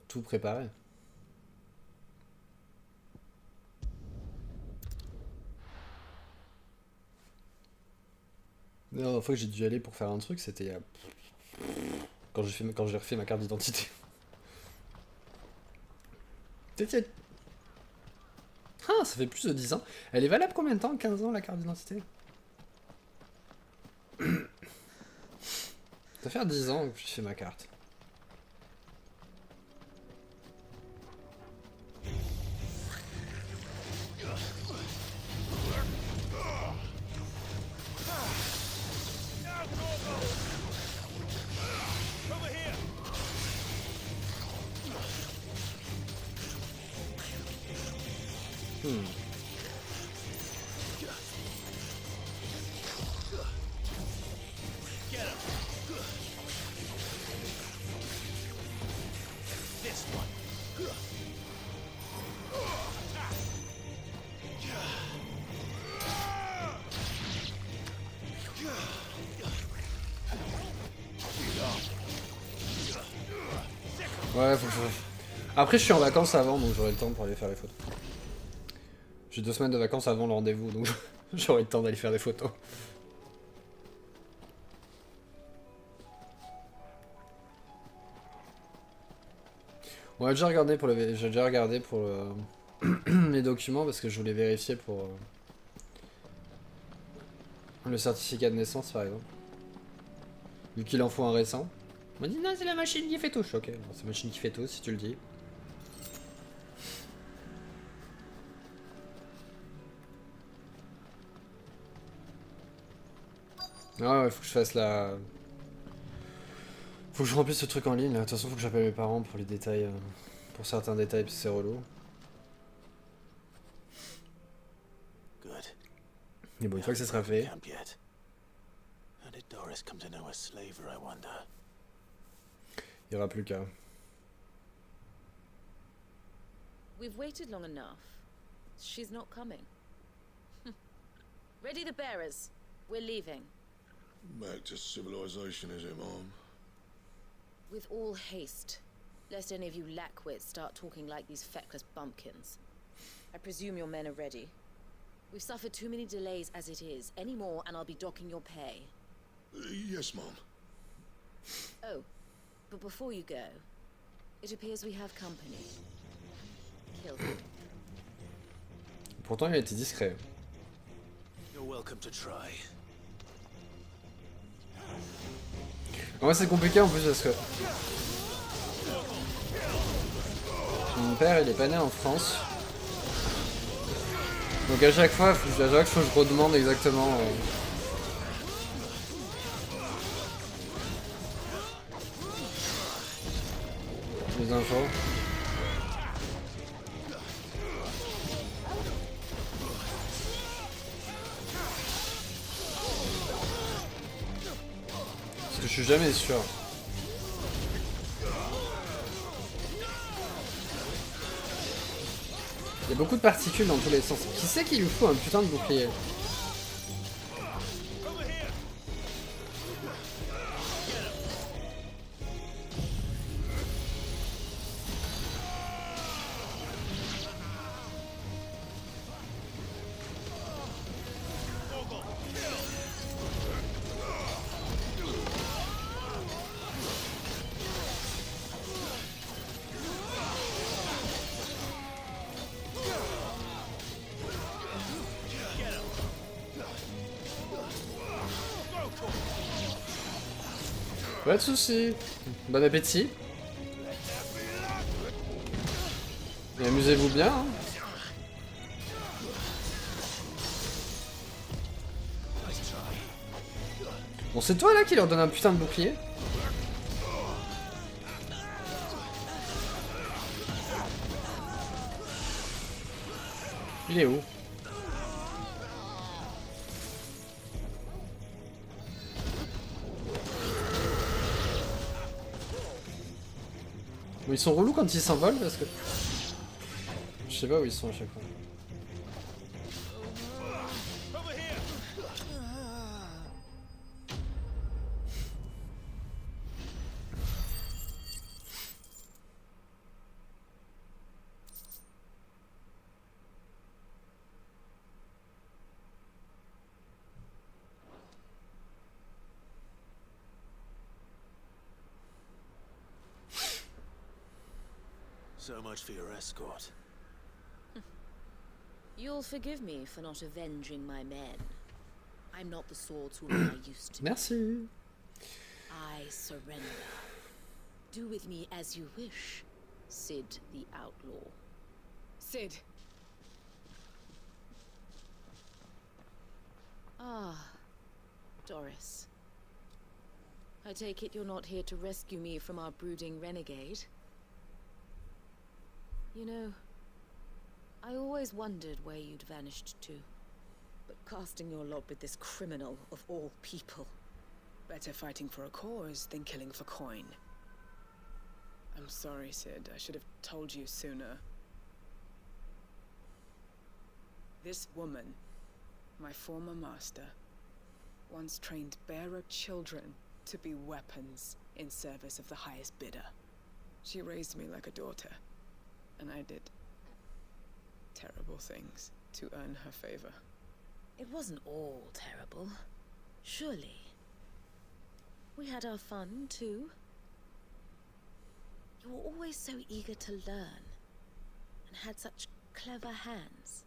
tout préparé. La dernière fois que j'ai dû aller pour faire un truc, c'était quand j'ai refait ma carte d'identité. Ah, ça fait plus de 10 ans. Elle est valable combien de temps? 15 ans la carte d'identité? Ça fait 10 ans que j'ai fait ma carte. Ouais, faut que je... Après, je suis en vacances avant, donc j'aurai le temps pour aller faire les photos. J'ai 2 semaines de vacances avant le rendez-vous, donc j'aurai le temps d'aller faire des photos. On a déjà regardé pour le... J'ai déjà regardé pour les documents parce que je voulais vérifier pour le certificat de naissance par exemple. Vu qu'il en faut un récent. On m'a dit non, c'est la machine qui fait tout. Je suis ok, c'est la machine qui fait tout si tu le dis. Ah ouais, faut que je fasse la... Faut que je remplisse ce truc en ligne là. De toute façon, faut que j'appelle mes parents pour les détails. Pour certains détails, parce que c'est relou. Et bon, une fois que ça sera fait... Il n'y aura plus qu'à... We've waited long enough. She's not coming. Ready the bearers. We're leaving. Back to civilization, is it, Mom? With all haste. Lest any of you lackwits start talking like these feckless bumpkins. I presume your men are ready. We've suffered too many delays as it is. Any more and I'll be docking your pay. Yes, Mom. Oh, but before you go, it appears we have company. Kill him. Pourtant, il a été discret. You're welcome to try. En vrai, c'est compliqué en plus parce que... Mon père, il est pas né en France. Donc à chaque fois, je redemande exactement les infos. Parce que je suis jamais sûr. Il y a beaucoup de particules dans tous les sens. Qui c'est qui lui faut un putain de bouclier? Pas de soucis. Bon appétit. Et amusez-vous bien. Hein. Bon, c'est toi là qui leur donne un putain de bouclier. Il est où? Bon, ils sont relous quand ils s'envolent parce que... Je sais pas où ils sont à chaque fois. So much for your escort. You'll forgive me for not avenging my men. I'm not the swordswoman I used to be. Merci. I surrender. Do with me as you wish, Sid the Outlaw. Sid. Ah, Doris. I take it you're not here to rescue me from our brooding renegade? You know, I always wondered where you'd vanished to. But casting your lot with this criminal of all people. Better fighting for a cause than killing for coin. I'm sorry, Sid. I should have told you sooner. This woman, my former master, once trained bearer children to be weapons in service of the highest bidder. She raised me like a daughter. And I did terrible things to earn her favor. It wasn't all terrible, surely. We had our fun, too. You were always so eager to learn, and had such clever hands.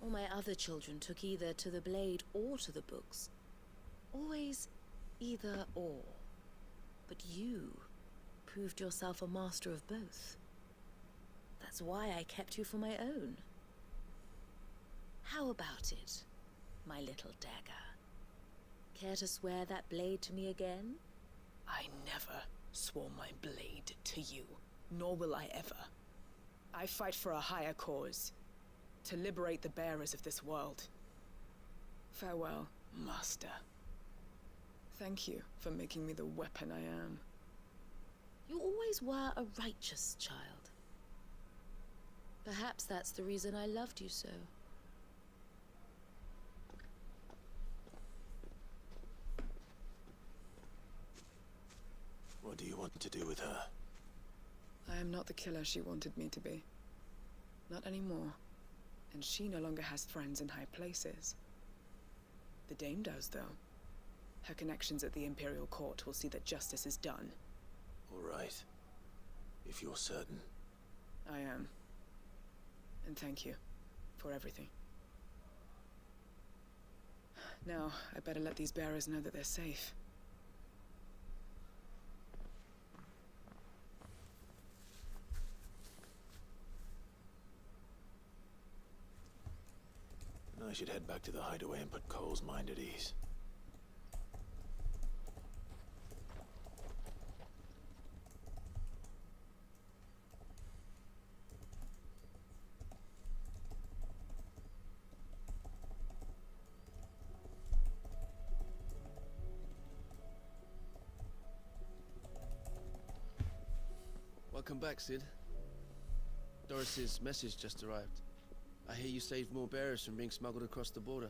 All my other children took either to the blade or to the books. Always either or. But you proved yourself a master of both. That's why I kept you for my own. How about it, my little dagger? Care to swear that blade to me again? I never swore my blade to you, nor will I ever. I fight for a higher cause, to liberate the bearers of this world. Farewell, Master. Thank you for making me the weapon I am. You always were a righteous child. Perhaps that's the reason I loved you so. What do you want to do with her? I am not the killer she wanted me to be. Not anymore. And she no longer has friends in high places. The Dame does, though. Her connections at the Imperial Court will see that justice is done. All right. If you're certain. I am. And thank you for everything. Now, I better let these bearers know that they're safe. I should head back to the hideaway and put Cole's mind at ease. Welcome back, Sid. Doris's message just arrived. I hear you saved more bearers from being smuggled across the border.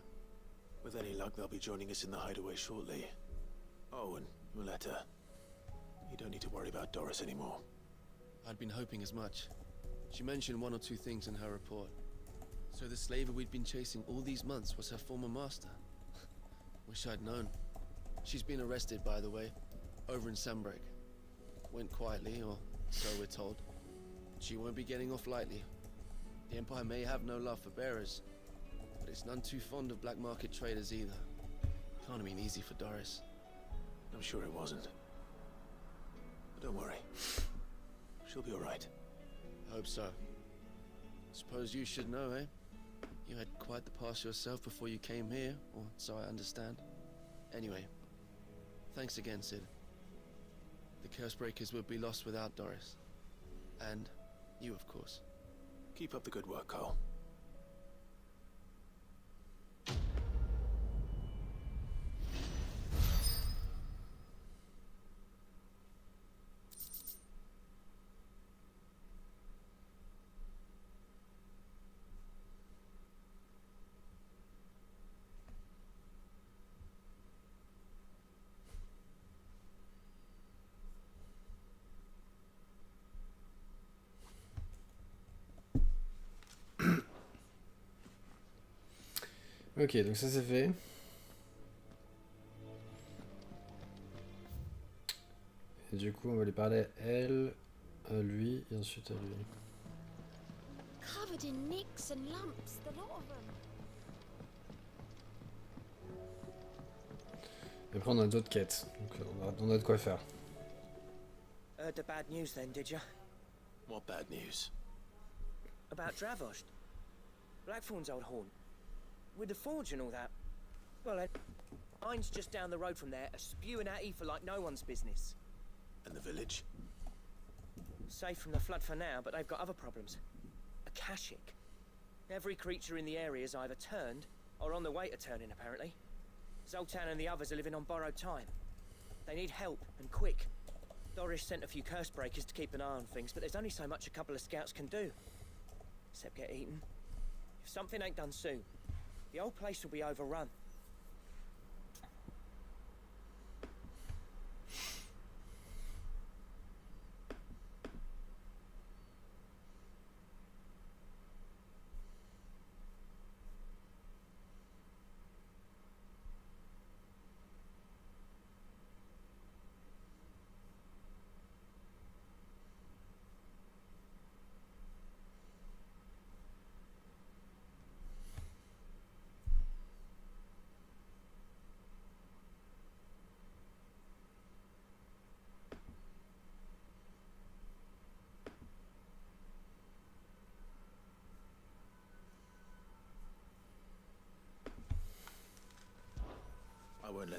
With any luck, they'll be joining us in the hideaway shortly. Oh, and your letter. You don't need to worry about Doris anymore. I'd been hoping as much. She mentioned one or two things in her report. So the slaver we'd been chasing all these months was her former master. Wish I'd known. She's been arrested, by the way, over in Sunbreak. Went quietly, or so we're told. She won't be getting off lightly. The Empire may have no love for bearers, but it's none too fond of black market traders either. Can't have been easy for Doris. I'm sure it wasn't. But don't worry. She'll be all right. Hope so. Suppose you should know, eh? You had quite the past yourself before you came here, or so I understand. Anyway, thanks again, Sid. The Cursebreakers would be lost without Doris. And you, of course. Keep up the good work, Cole. Ok, donc ça c'est fait. Et du coup, on va lui parler à elle, à lui, et ensuite à lui. Covered in nicks and lumps, the lot of them. Et après, on a d'autres quêtes, donc on a de quoi faire. Heard the bad news then, did you? What bad news? About Dravost. Blackthorn's old haunt. With the forge and all that. Well, mine's just down the road from there, spewing at Aoife like no one's business. And the village? Safe from the flood for now, but they've got other problems. Akashic. Every creature in the area is either turned, or on the way to turning, apparently. Zoltan and the others are living on borrowed time. They need help, and quick. Doris sent a few Cursebreakers to keep an eye on things, but there's only so much a couple of scouts can do. Except get eaten. If something ain't done soon, the old place will be overrun.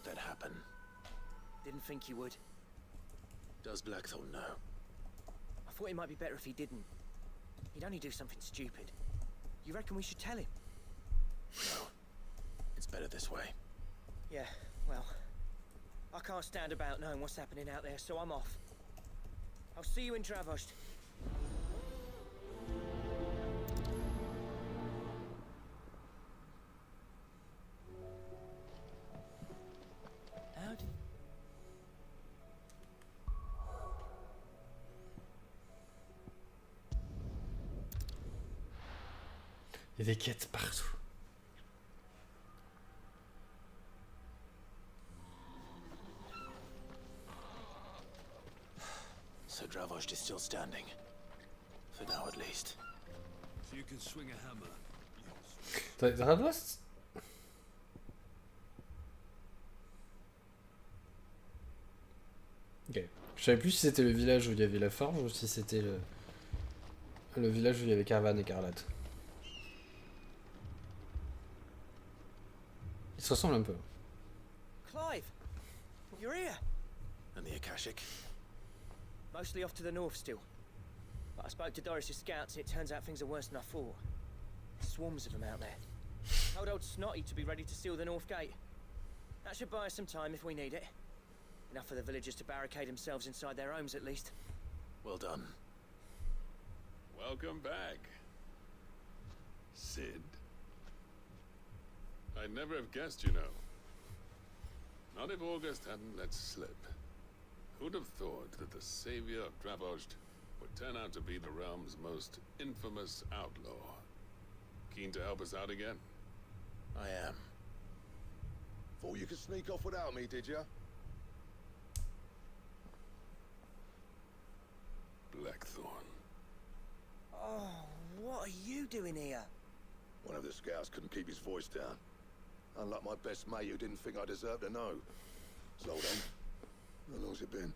let that happen. Didn't think you would. Does Blackthorn know? I thought it might be better if he didn't. He'd only do something stupid. You reckon we should tell him? No. It's better this way. Yeah, well, I can't stand about knowing what's happening out there, so I'm off. I'll see you in Travost. How do... Il y a des quêtes partout. So Dravost is still standing. For now, at least. So you can swing a hammer. Dravost? Ok. Je savais plus si c'était le village où il y avait la forge ou si c'était le village où il y avait Caravane écarlate. Ils se ressemblent un peu. Clive! You're here! And the Akashic? Mostly off to the north still. But I spoke to Doris's scouts and it turns out things are worse than I thought. Swarms of them out there. Told old Snotty to be ready to seal the north gate. That should buy us some time if we need it. Enough for the villagers to barricade themselves inside their homes at least. Well done. Welcome back, Sid. I'd never have guessed, you know. Not if August hadn't let slip. Who'd have thought that the savior of Dravost would turn out to be the realm's most infamous outlaw? Keen to help us out again? I am. Thought you could sneak off without me, did ya? Blackthorn. Oh, what are you doing here? One of the scouts couldn't keep his voice down. Unlike my best mate who didn't think I deserved to know. So then, how long's it been?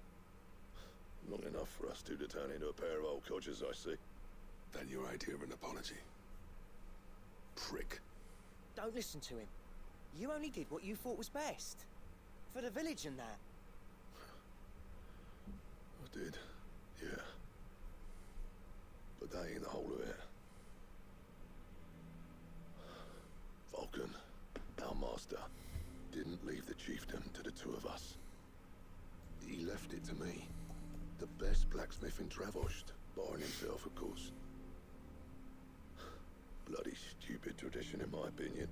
Long enough for us two to turn into a pair of old codgers, I see. That your idea of an apology? Prick. Don't listen to him. You only did what you thought was best. For the village and that. I did, yeah. But that ain't the whole of it. Vulcan, our master, didn't leave the chiefdom to the two of us. He left it to me. The best blacksmith in Dravost, barring himself, of course. Bloody stupid tradition, in my opinion.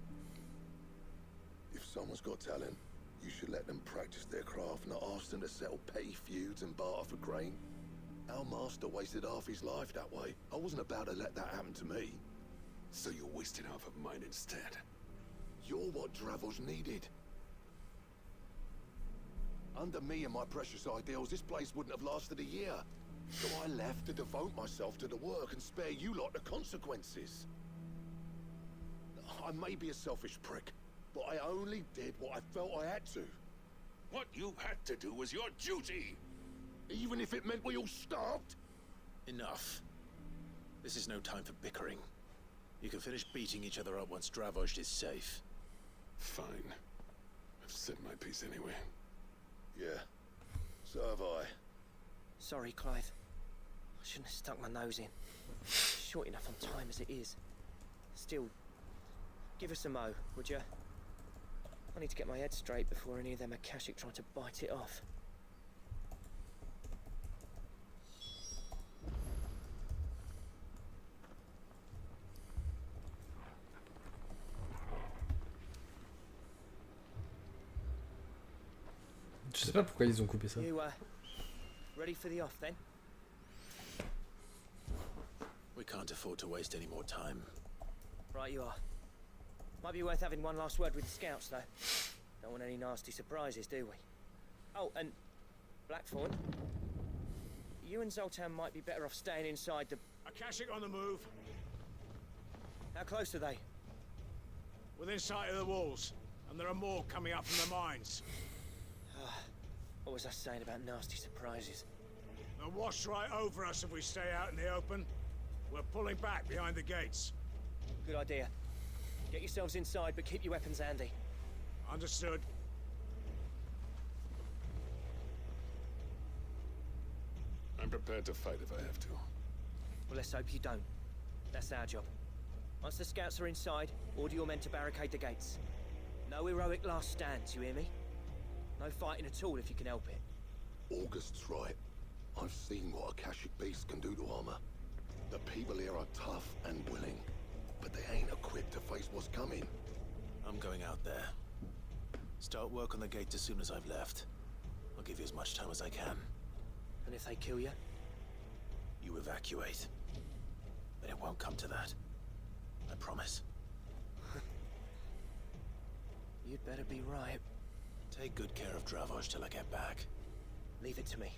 If someone's got talent, you should let them practice their craft, not ask them to settle petty feuds and barter for grain. Our master wasted half his life that way. I wasn't about to let that happen to me. So you wasted half of mine instead. You're what Dravost needed. Under me and my precious ideals, this place wouldn't have lasted a year. So I left to devote myself to the work and spare you lot the consequences. I may be a selfish prick, but I only did what I felt I had to. What you had to do was your duty! Even if it meant we all starved? Enough. This is no time for bickering. You can finish beating each other up once Dravost is safe. Fine. I've said my piece anyway. Yeah, so have I. Sorry, Clive. I shouldn't have stuck my nose in. Short enough on time as it is. Still, give us a mo, would you? I need to get my head straight before any of them Akashic try to bite it off. Je sais pas pourquoi ils ont coupé ça. You, ready for the off then? We can't afford to waste any more time. Right you are. Might be worth having one last word with the scouts though. Don't want any nasty surprises, do we? Oh, and Blackthorn, you and Zoltan might be better off staying inside the... Akashic on the move. How close are they? Within sight of the walls. And there are more coming up from the mines. What was I saying about nasty surprises? They'll wash right over us if we stay out in the open. We're pulling back behind the gates. Good idea. Get yourselves inside, but keep your weapons handy. Understood. prepared to fight if I have to. Well, let's hope you don't. That's our job. Once the scouts are inside, order your men to barricade the gates. No heroic last stands, you hear me? No fighting at all if you can help it. August's right. I've seen what Akashic beasts can do to armor. The people here are tough and willing, but they ain't equipped to face what's coming. I'm going out there. Start work on the gate as soon as I've left. I'll give you as much time as I can. And if they kill you? You evacuate. But it won't come to that. I promise. You'd better be right. Take good care of Dravoj till I get back. Leave it to me.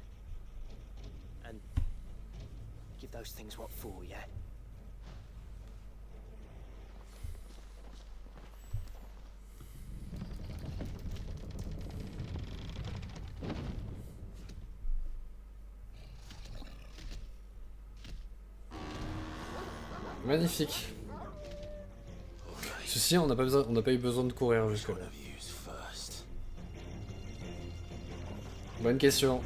And give those things what for, yeah? Magnifique. Ceci, on n'a pas eu besoin de courir jusque-là. Bonne question.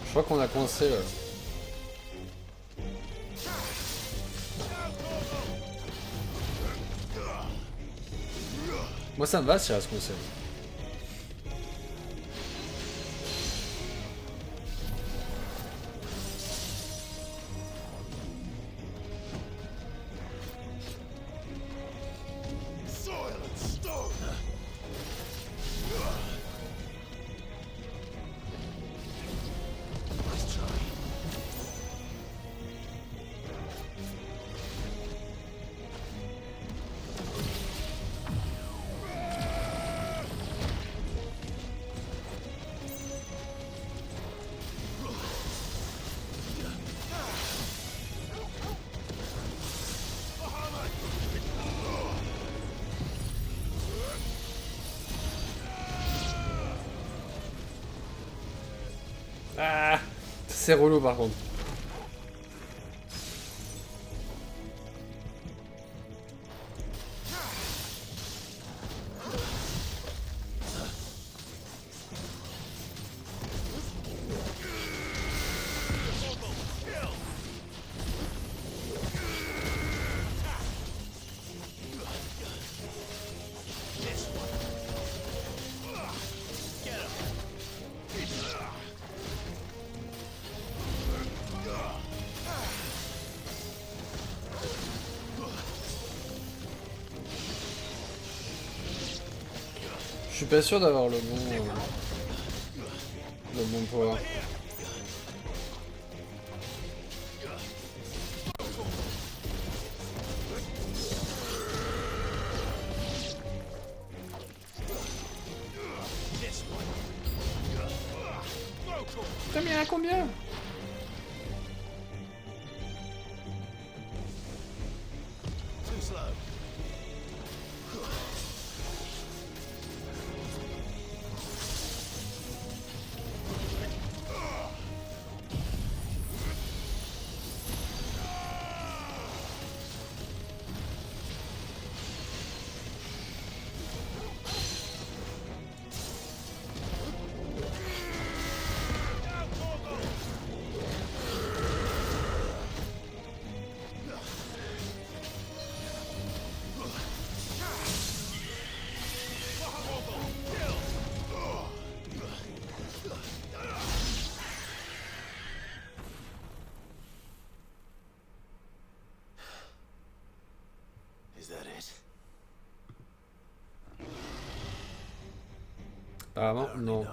Je crois qu'on a coincé là. Moi ça me va si elle reste coincée. Ah, c'est relou par contre. Je suis pas sûr d'avoir le bon pouvoir. Putain, mais il y en a combien? Apparemment, non.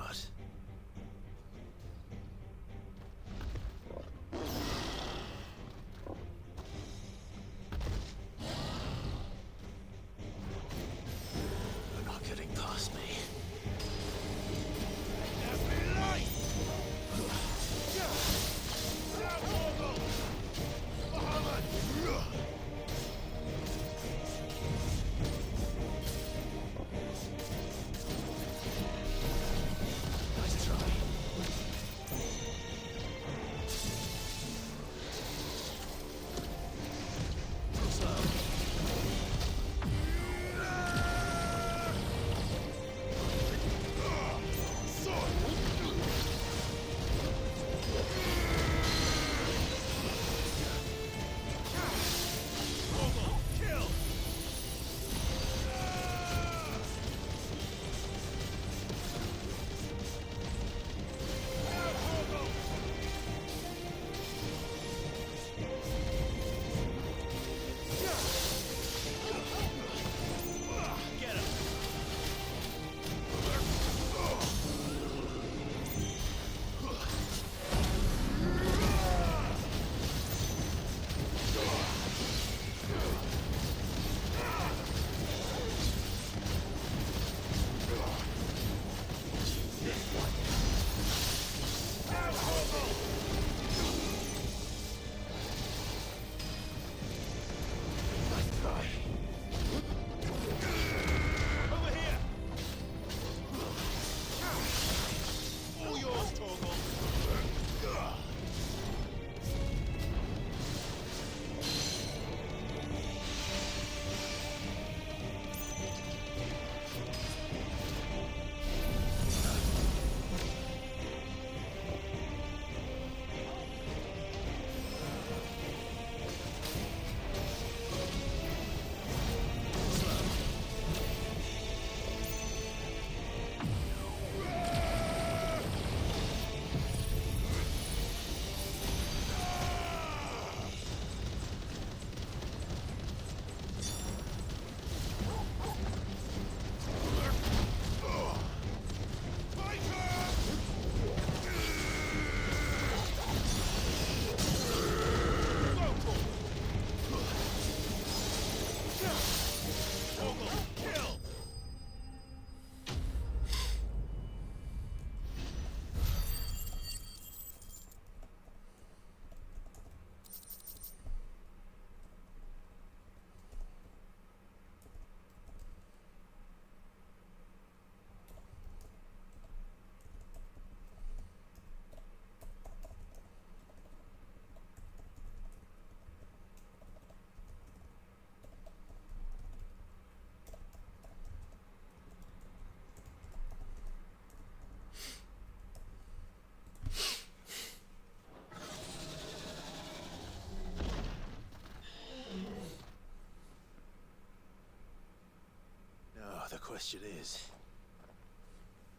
question is,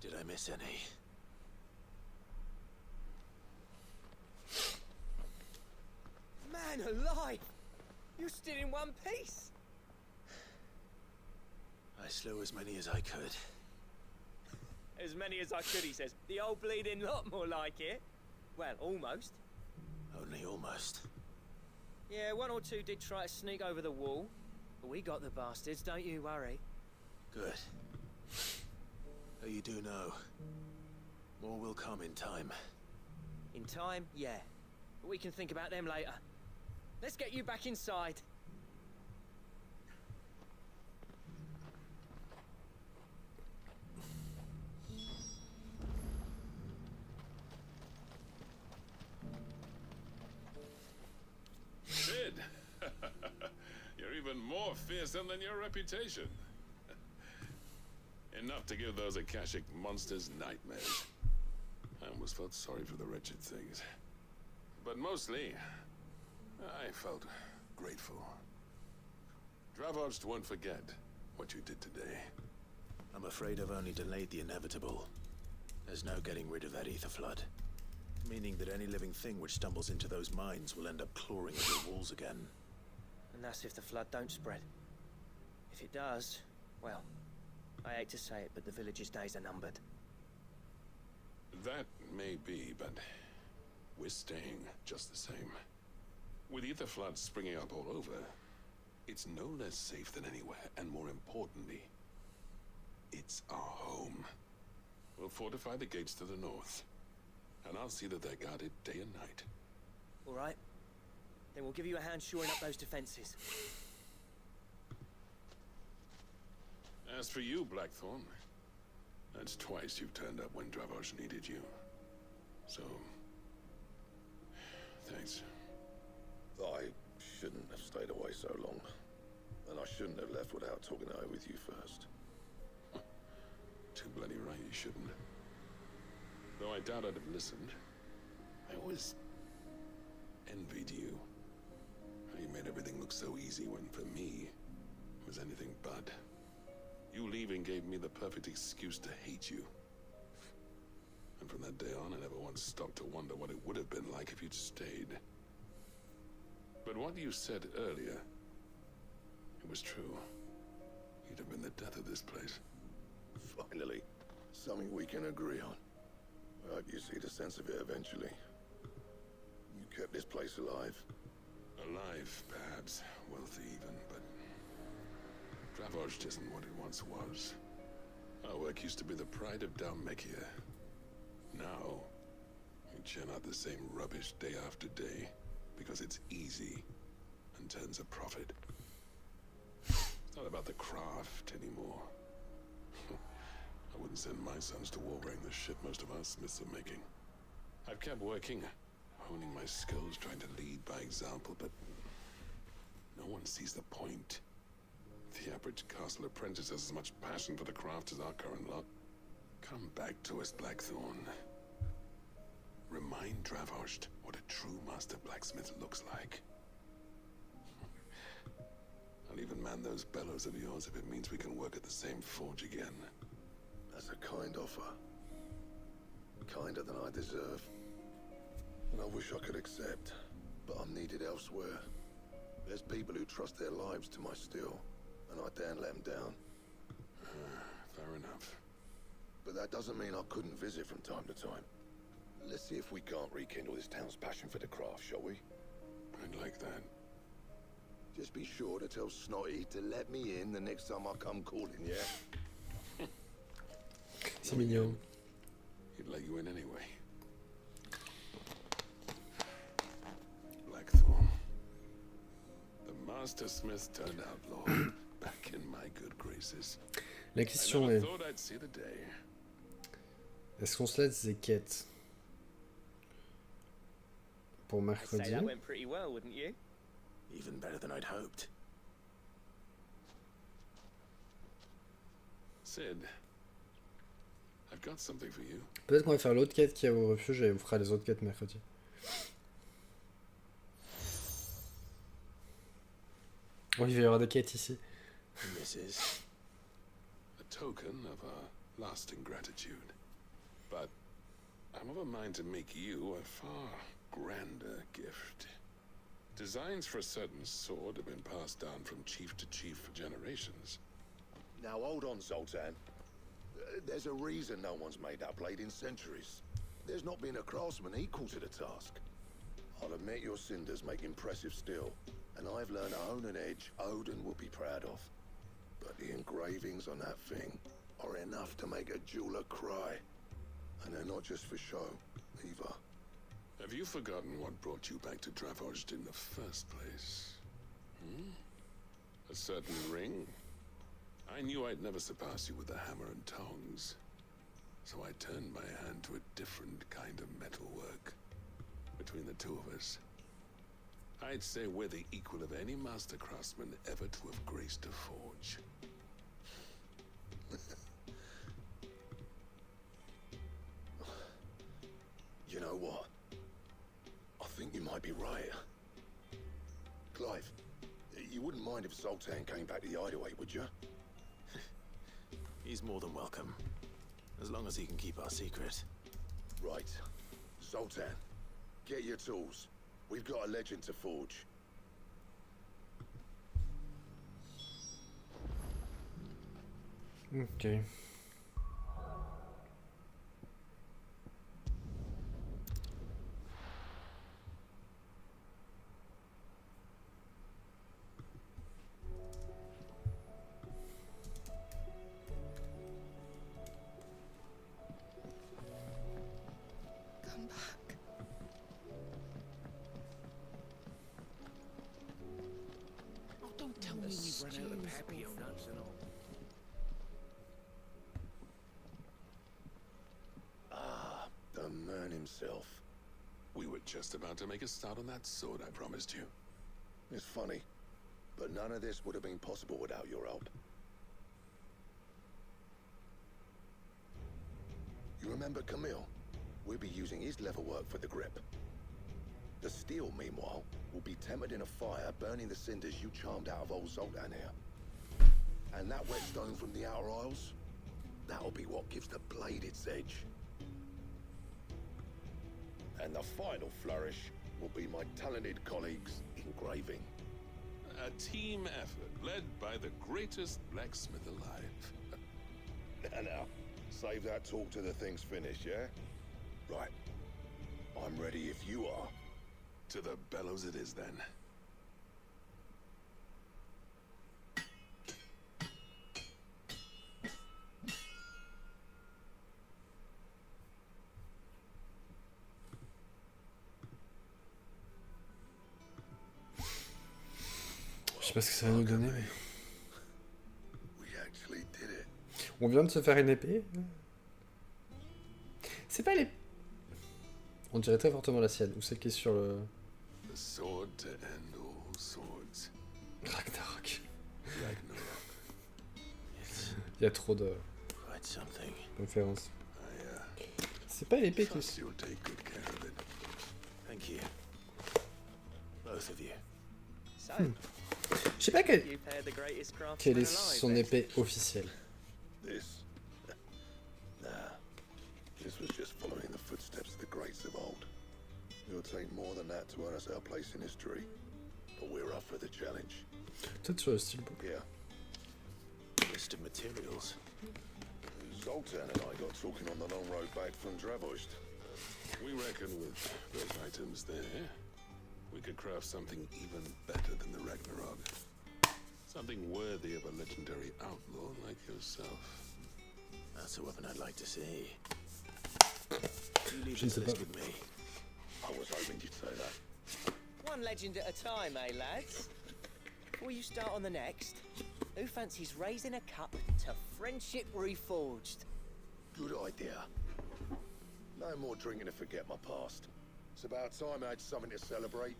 did I miss any? Man alive! You stood in one piece! I slew as many as I could. As many as I could, he says. The old bleeding lot, more like it. Well, almost. Only almost. Yeah, one or two did try to sneak over the wall. But we got the bastards, don't you worry. Good. But you do know, more will come in time. In time, yeah. But we can think about them later. Let's get you back inside. Sid! You're even more fearsome than your reputation. Enough to give those Akashic monsters nightmares. I almost felt sorry for the wretched things. But mostly, I felt grateful. Dravoged won't forget what you did today. I'm afraid I've only delayed the inevitable. There's no getting rid of that ether flood. Meaning that any living thing which stumbles into those mines will end up clawing at your walls again. And that's if the flood don't spread. If it does, well, I hate to say it, but the village's days are numbered. That may be, but we're staying just the same. With ether floods springing up all over, it's no less safe than anywhere, and more importantly, it's our home. We'll fortify the gates to the north, and I'll see that they're guarded day and night. All right. Then we'll give you a hand shoring up those defenses. As for you, Blackthorn, that's twice you've turned up when Dravos needed you. So, thanks. I shouldn't have stayed away so long. And I shouldn't have left without talking it over with you first. Too bloody right you shouldn't. Though I doubt I'd have listened. I always envied you. How you made everything look so easy when, for me, it was anything but. You leaving gave me the perfect excuse to hate you. And from that day on, I never once stopped to wonder what it would have been like if you'd stayed. But what you said earlier, it was true. You'd have been the death of this place. Finally, something we can agree on. I hope you see the sense of it eventually. You kept this place alive. Alive, perhaps. Wealthy even, but Dravoged isn't what it once was. Our work used to be the pride of Dalmekia. Now, we churn out the same rubbish day after day because it's easy and turns a profit. It's not about the craft anymore. I wouldn't send my sons to war wearing the shit most of our smiths are making. I've kept working, honing my skills, trying to lead by example, but no one sees the point. The average castle apprentice has as much passion for the craft as our current lot. Come back to us, Blackthorn. Remind Dravoged what a true master blacksmith looks like. I'll even man those bellows of yours if it means we can work at the same forge again. That's a kind offer. Kinder than I deserve. And I wish I could accept, but I'm needed elsewhere. There's people who trust their lives to my steel, and I daren't let them down. Fair enough. But that doesn't mean I couldn't visit from time to time. Let's see if we can't rekindle this town's passion for the craft, shall we? I'd like that. Just be sure to tell Snotty to let me in the next time I come calling, yeah? C'est mignon. He'd let you in anyway. Blackthorn. The Master Smith turned outlaw. Back in my good graces. La question est... Thought I'd see the day. Est-ce qu'on se laisse des quêtes pour I'd say mercredi? that went pretty well, wouldn't you? Even better than I'd hoped. Sid, I've got something for you. Peut-être qu'on va faire l'autre quête qui est au refuge et on fera les autres quêtes mercredi. Oui, il va y avoir des quêtes ici. This is a token of our lasting gratitude. But I'm of a mind to make you a far grander gift. Designs for a certain sword have been passed down from chief to chief for generations. Now hold on, Zoltan. There's a reason no one's made that blade in centuries. There's not been a craftsman equal to the task. I'll admit your cinders make impressive steel, and I've learned to own an edge Odin will be proud of. But the engravings on that thing are enough to make a jeweler cry. And they're not just for show, either. Have you forgotten what brought you back to Dravost in the first place? Hmm? A certain ring? I knew I'd never surpass you with the hammer and tongs. So I turned my hand to a different kind of metalwork. Between the two of us, I'd say we're the equal of any master craftsman ever to have graced a forge. You know what? I think you might be right. Clive, you wouldn't mind if Zoltan came back to the hideaway, would you? He's more than welcome. As long as he can keep our secret. Right. Zoltan, get your tools. We've got a legend to forge. Ok. Come back. Oh, don't tell me we've run out of papio nuts and all. Ah, the man himself. We were just about to make a start on that sword I promised you. It's funny, but none of this would have been possible without your help. You remember Camille? We'll be using his leatherwork for the grip. The steel, meanwhile, will be tempered in a fire, burning the cinders you charmed out of old Zoltan here. And that wet stone from the Outer Isles, that'll be what gives the blade its edge. And the final flourish will be my talented colleagues' engraving. A team effort led by the greatest blacksmith alive. Now, save that talk till the thing's finished, yeah? Right. I'm ready if you are. To the bellows it is, then. Je sais pas ce que ça va nous donner, mais... We actually did it. On vient de se faire une épée. C'est pas l'épée... On dirait très fortement la sienne, ou celle qui est sur le... The sword to end all swords. Ragnarok. Ragnarok. Il y a trop de... Quite something. conférences. C'est pas l'épée qui... Trust you'll take good care of it. Thank you. Both of you. So, Je sais pas quelle you paired the greatest craftsman est alive, son then? épée officielle. This? Nah. This was just following the footsteps of the greats of old. It'll take more than that to earn us our place in history. But we're up for the challenge. Peut-être sur le steelbook. Yeah. List of materials. Zoltan and I got talking on the long road back from Dravost. We reckon with those items there, we could craft something even better than the Ragnarok. Something worthy of a legendary outlaw like yourself. That's a weapon I'd like to see. You leave Je ne this sais list pas. with me. I was hoping you'd say that. One legend at a time, eh, lads? Before you start on the next, who fancies raising a cup to friendship reforged? Good idea. No more drinking to forget my past. It's about time I had something to celebrate.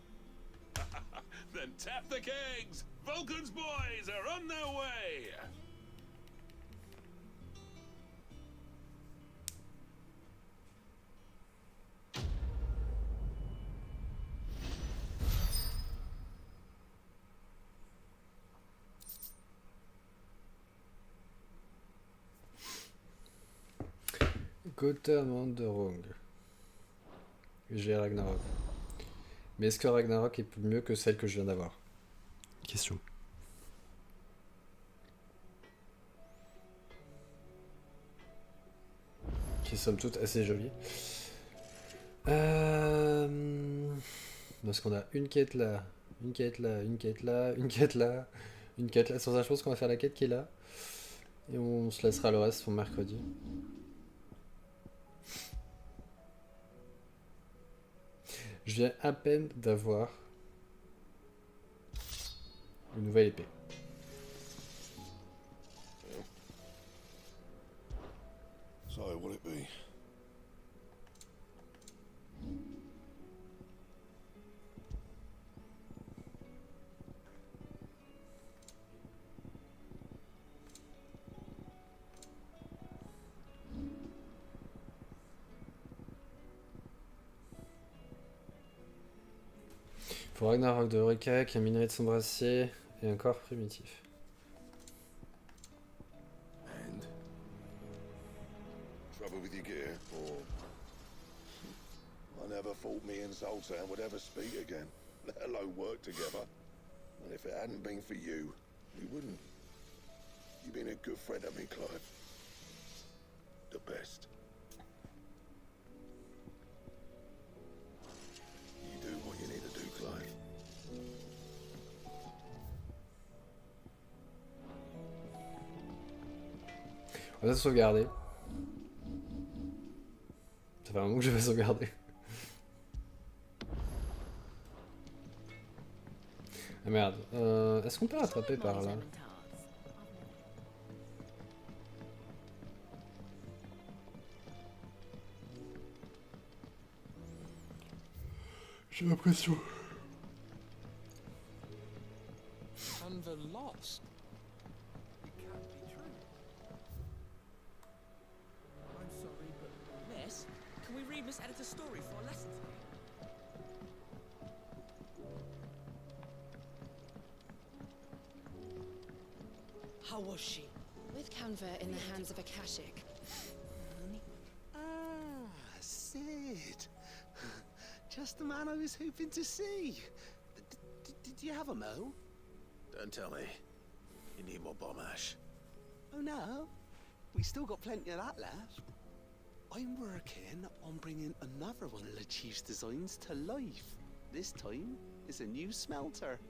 Then tap the kegs! Vulcan's boys are on their way! Gothamand de Rong. J'ai Ragnarok. Mais est-ce que Ragnarok est mieux que celle que je viens d'avoir? Question. Qui est somme toute assez jolie. Parce qu'on a une quête là, une quête là, une quête là, une quête là, une quête là. Sur ça, je pense qu'on va faire la quête qui est là. Et on se laissera le reste pour mercredi. Je viens à peine d'avoir une nouvelle épée. So, what'll it be? Pour Ragnarok de Rekak, un minerai de son brassier et un corps primitif. And? Trouble with your gear, or... I never thought me and Zoltan would ever speak again, let alone work together. And if it hadn't been for you, we wouldn't. You've been a good friend of me, Clive. The best. You do what you need to do, Clive. On va sauvegarder. Ça fait un moment que je vais sauvegarder. Ah merde. Est-ce qu'on peut rattraper par là? J'ai l'impression. Canva lost. It can't be true. I'm sorry, but Miss, can we read Miss Editor's story for our lesson today? How was she? With Canva in the hands of a Akashic. Ah, Sid. Just the man I was hoping to see. Did you have a mo? Don't tell me. You need more bomb ash. Oh no, we still got plenty of that left. I'm working on bringing another one of the Chief's designs to life. This time, it's a new smelter.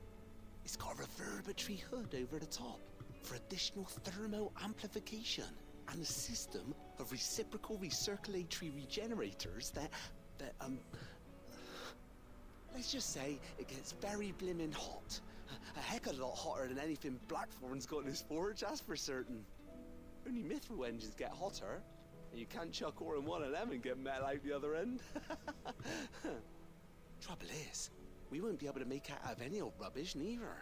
It's got a reverberatory hood over the top for additional thermo amplification and a system of reciprocal recirculatory regenerators that let's just say it gets very blimmin' hot. A heck of a lot hotter than anything Blackthorn's got in his forge, that's for certain. Only mithril engines get hotter, and you can't chuck ore in one of them and get metal out the other end. Trouble is, we won't be able to make out of any old rubbish neither.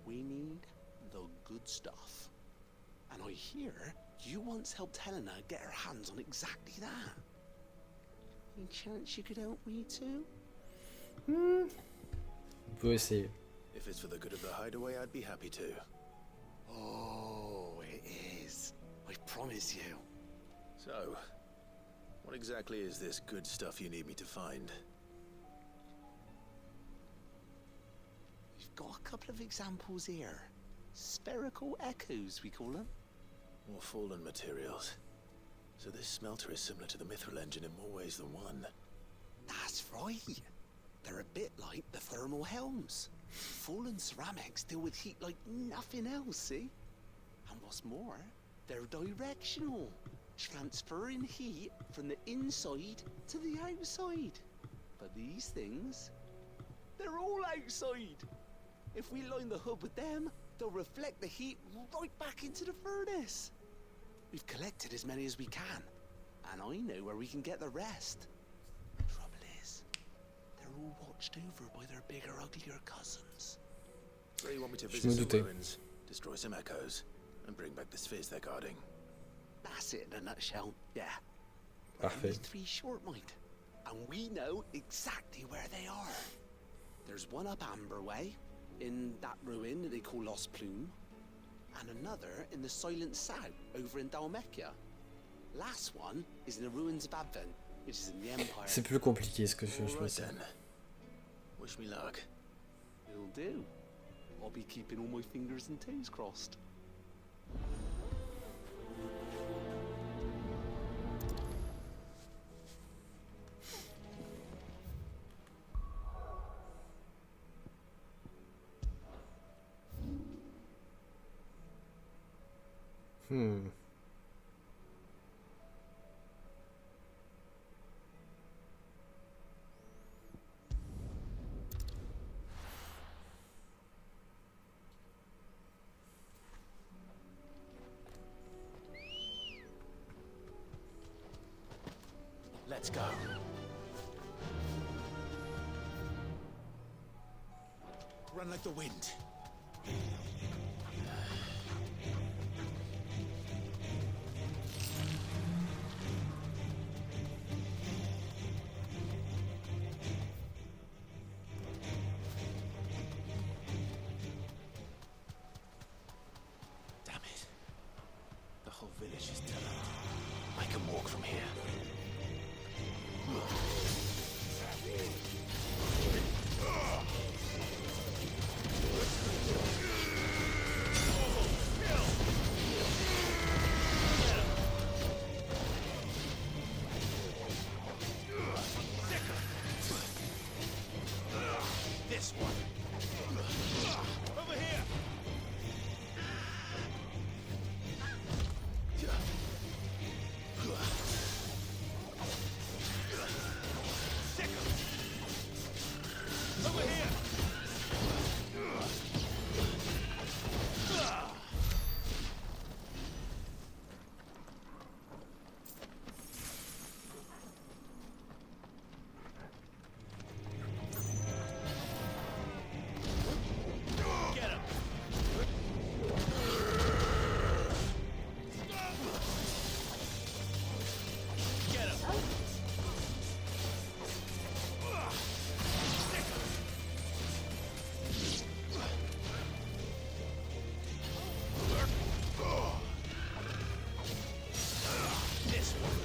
We need the good stuff. And I hear you once helped Helena get her hands on exactly that. Any chance you could help me too? On peut essayer. If it's for the good of the hideaway, I'd be happy to. Oh, it is. I promise you. So, what exactly is this good stuff you need me to find? We've got a couple of examples here. Spherical echoes, we call them. More fallen materials. So this smelter is similar to the mithril engine in more ways than one. That's right. They're a bit like the thermal helms. Fallen ceramics deal with heat like nothing else, see? And what's more, they're directional, transferring heat from the inside to the outside. But these things, they're all outside. If we line the hood with them, they'll reflect the heat right back into the furnace. We've collected as many as we can, and I know where we can get the rest. Trouble is, they're all watched over by their bigger, uglier cousins. So you want me to Je me visit some doutais. ruins, destroy some echoes, and bring back the spheres they're guarding? That's it in a nutshell, yeah. Parfait. Only 3 short, mind. And we know exactly where they are. There's one up Amber Way, in that ruin that they call Lost Plume, and another in the Silent South, over in Dalmekia. Last one is in the ruins of Advent, which is in the Empire. C'est plus compliqué ce que je pensais. Wish me luck. Will do. I'll be keeping all my fingers and toes crossed. Let's go. Run like the wind. Damn it. The whole village is dead. I can walk from here. This one. Over here. Over here. Get him. Get him. This one.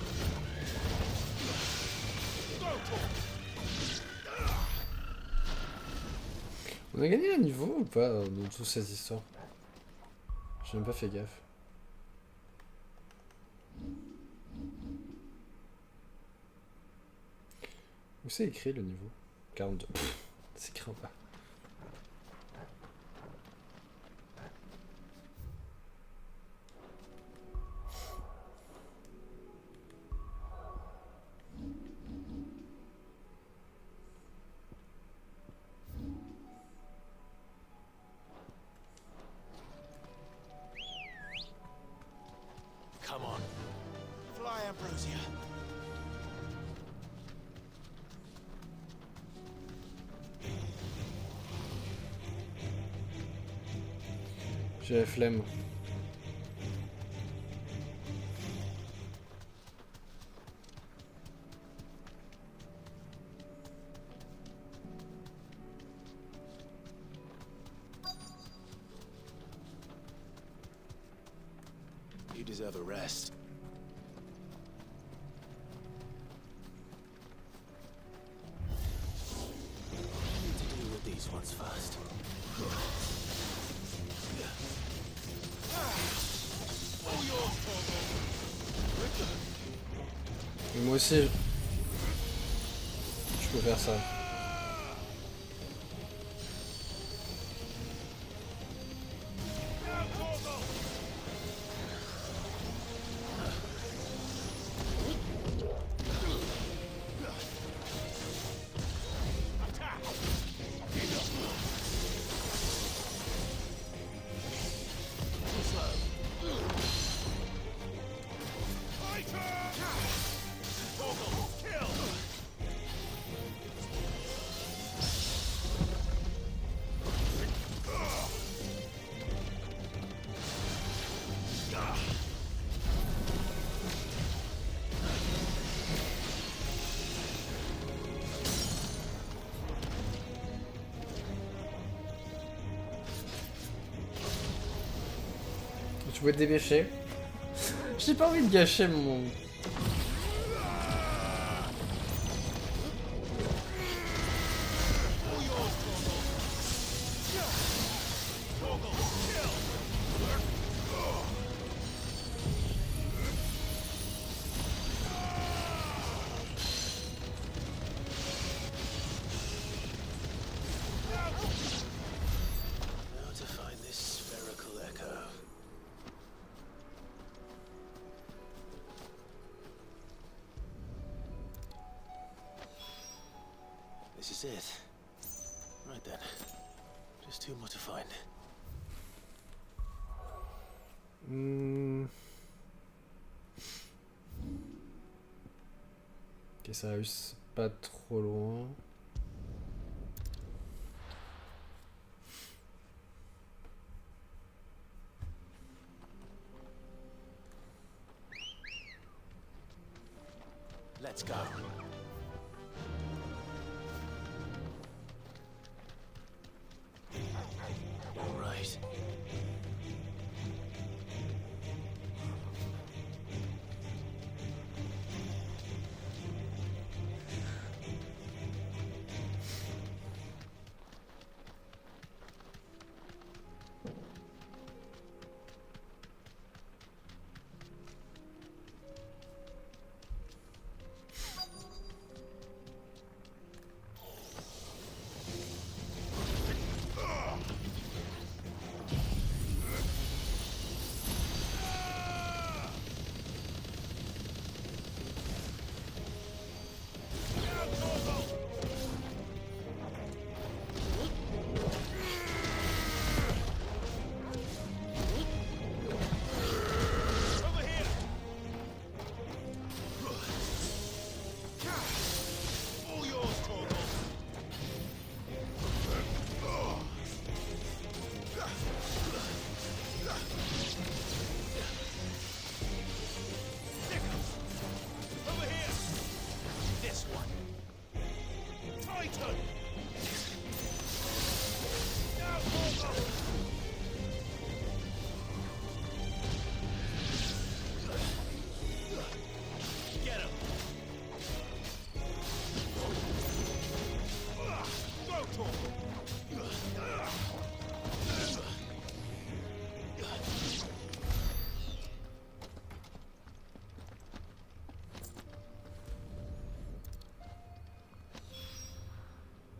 On a gagné un niveau ou pas dans toutes ces histoires? J'ai même pas fait gaffe. Où c'est écrit le niveau? 42. C'est écrit en bas. Come on. Fly, Ambrosia. J'ai la flemme. You deserve a rest. I need to deal with these ones first. Et moi aussi, je peux faire ça. Tu pouvais te dépêcher. Je J'ai pas envie de gâcher mon... Now to find this spherical echo. This is it. Right then. Just two more to find. Ok, ça réussit pas trop loin. Let's go. All right.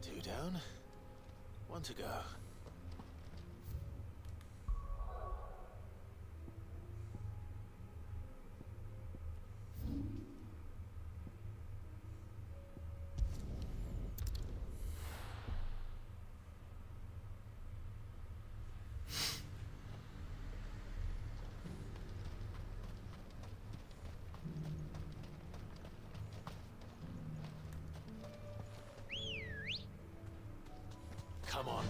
Two down, one to go. Come on.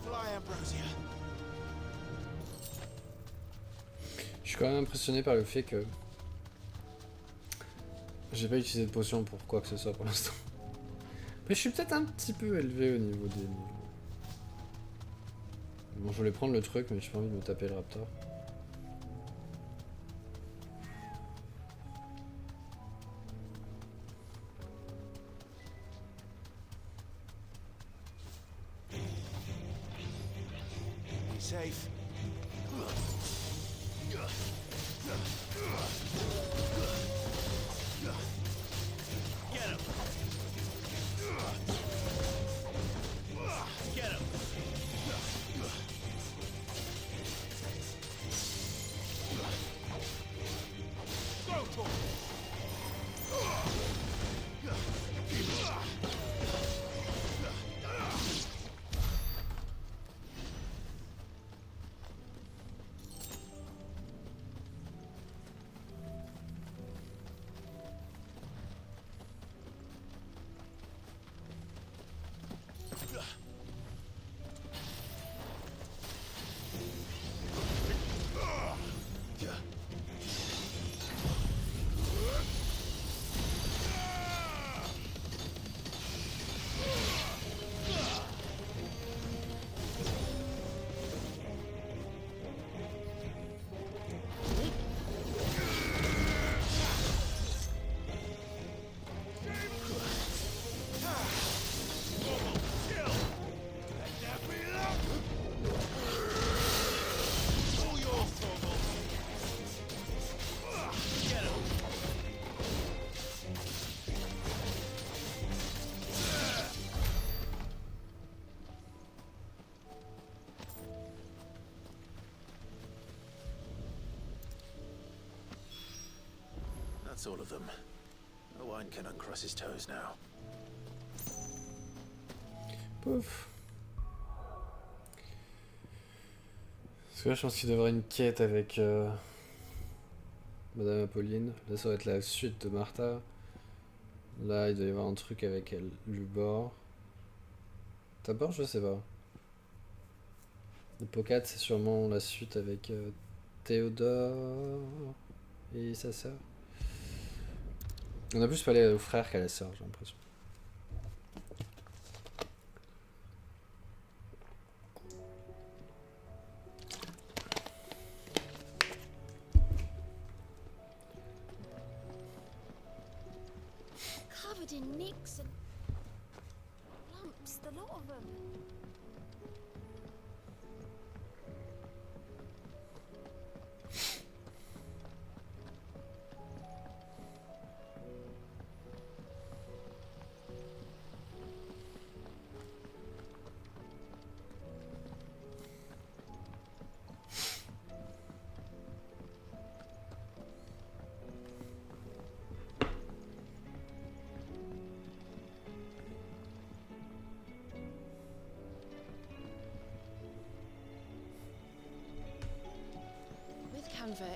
Fly, Ambrosia. Je suis quand même impressionné par le fait que j'ai pas utilisé de potion pour quoi que ce soit pour l'instant. Mais je suis peut-être un petit peu élevé au niveau des niveaux. Bon, je voulais prendre le truc, mais j'ai pas envie de me taper le raptor. Safe. Get him. Get him. Go for it. That's all of them. Owain can uncross his toes now. Pouf. Parce que là, je pense qu'il devrait y avoir une quête avec Madame Apolline. Là, ça va être la suite de Martha. Là, il doit y avoir un truc avec elle, Lubor. Tabor, je sais pas. Le Pocat, c'est sûrement la suite avec Théodore et sa sœur. On a plus parlé au frère qu'à la sœur, j'ai l'impression. Covered in nicks and lumps, the lot of them.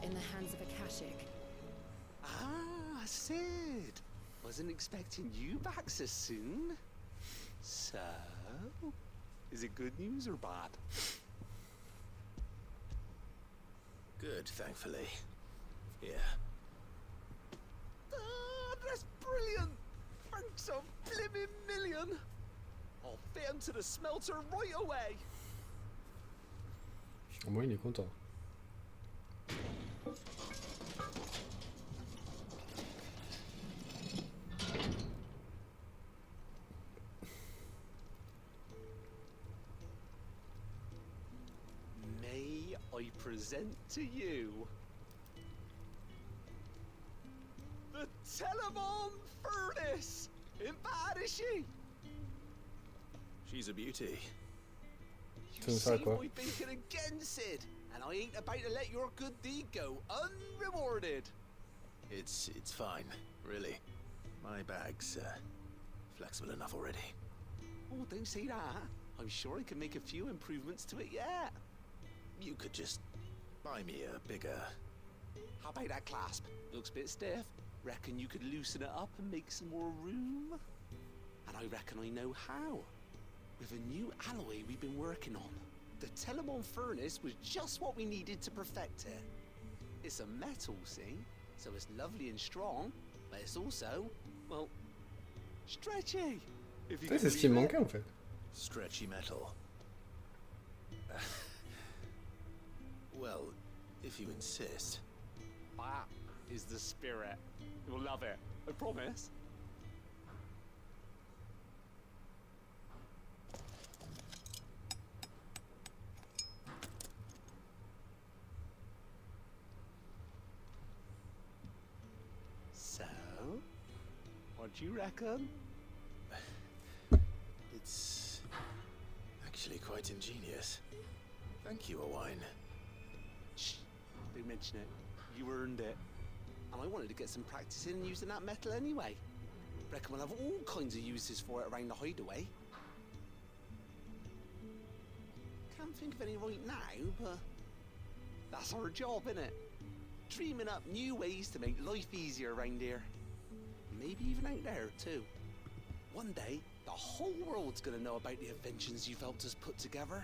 In the hands of Akashic. Ah, Sid! Wasn't expecting you back so soon. So, is it good news or bad? Good, thankfully. Yeah. Ah, that's brilliant! Thanks a blimmin' million! I'll fit him to the smelter right away! Au moins, il est content. May I present to you the Telemon Furnace! Ain't bad, is she? She's a beauty. You saved my bacon again, Sid, and I ain't about to let your good deed go unrewarded. It's fine, really. My bag's flexible enough already. Oh, don't say that. I'm sure I can make a few improvements to it yet. You could just buy me a bigger... How about that clasp? Looks a bit stiff. Reckon you could loosen it up and make some more room? And I reckon I know how. With a new alloy we've been working on. The Telemon Furnace was just what we needed to perfect it. It's a metal, see? So it's lovely and strong, but it's also, well, stretchy. C'est ce qui me manquait en fait. Stretchy metal. Well, if you insist. That is the spirit. You'll love it, I promise. So, what do you reckon? It's actually quite ingenious. Thank you, Owain. Shh, don't mention it. You earned it. And I wanted to get some practice in using that metal anyway. Reckon we'll have all kinds of uses for it around the hideaway. Can't think of any right now, but that's our job, innit? Dreaming up new ways to make life easier around here. Maybe even out there, too. One day, the whole world's gonna know about the inventions you've helped us put together.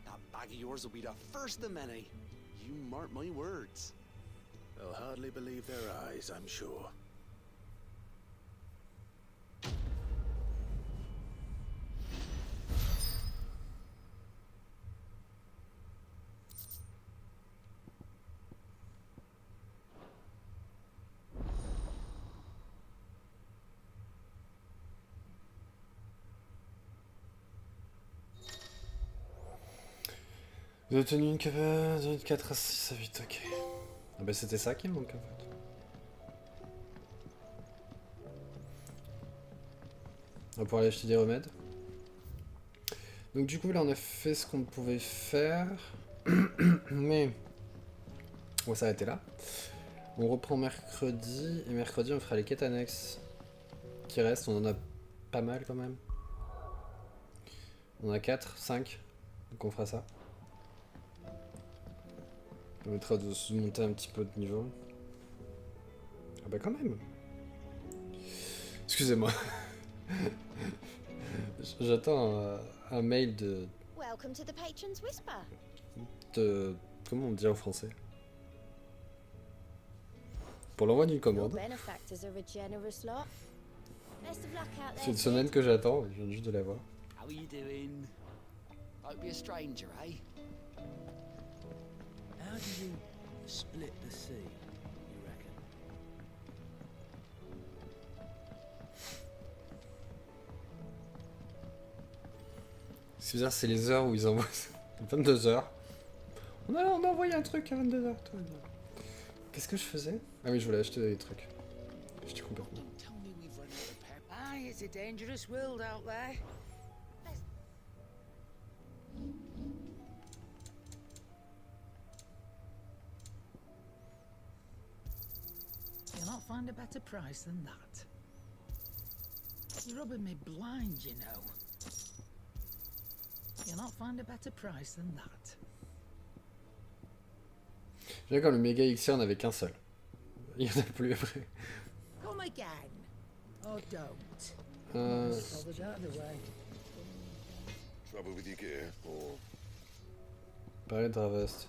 That bag of yours will be the first of many. You mark my words. They'll hardly believe their eyes, I'm sure. Vous avez tenu une capacité de 4 à 6 à 8, ok. Ah bah c'était ça qui me manque en fait. On va pouvoir aller acheter des remèdes. Donc du coup là on a fait ce qu'on pouvait faire. Mais on va s'arrêter là. On reprend mercredi, et mercredi on fera les quêtes annexes qui restent, on en a pas mal quand même. On a 4, 5, donc on fera ça. Ça permettra de se monter un petit peu de niveau. Ah bah quand même. Excusez-moi. J'attends un mail de... Welcome to the Patron's Whisper. Comment on dit en français? Pour l'envoi d'une Your commande. benefactors are a generous lot. Best of luck out C'est there. une semaine que j'attends, je viens juste de la voir. How are you doing? Hope you're a stranger, eh? How do you split the sea, you reckon? Ce qui veut dire, c'est les heures où ils envoient... 22h. On a envoyé un truc à 22h. Qu'est-ce que je faisais? Ah oui, je voulais acheter des trucs. J'étais complètement... Ah, it's a dangerous world out there. You'll not find a better price than that. You're rubbing me blind, you know. You'll not find a better price than that. J'ai quand le méga XR n'avait qu'un seul. Il n'y en a plus après. Come again. Or don't. Euh... Well, there's either way. Trouble with your gear, or Pareil, Dravast.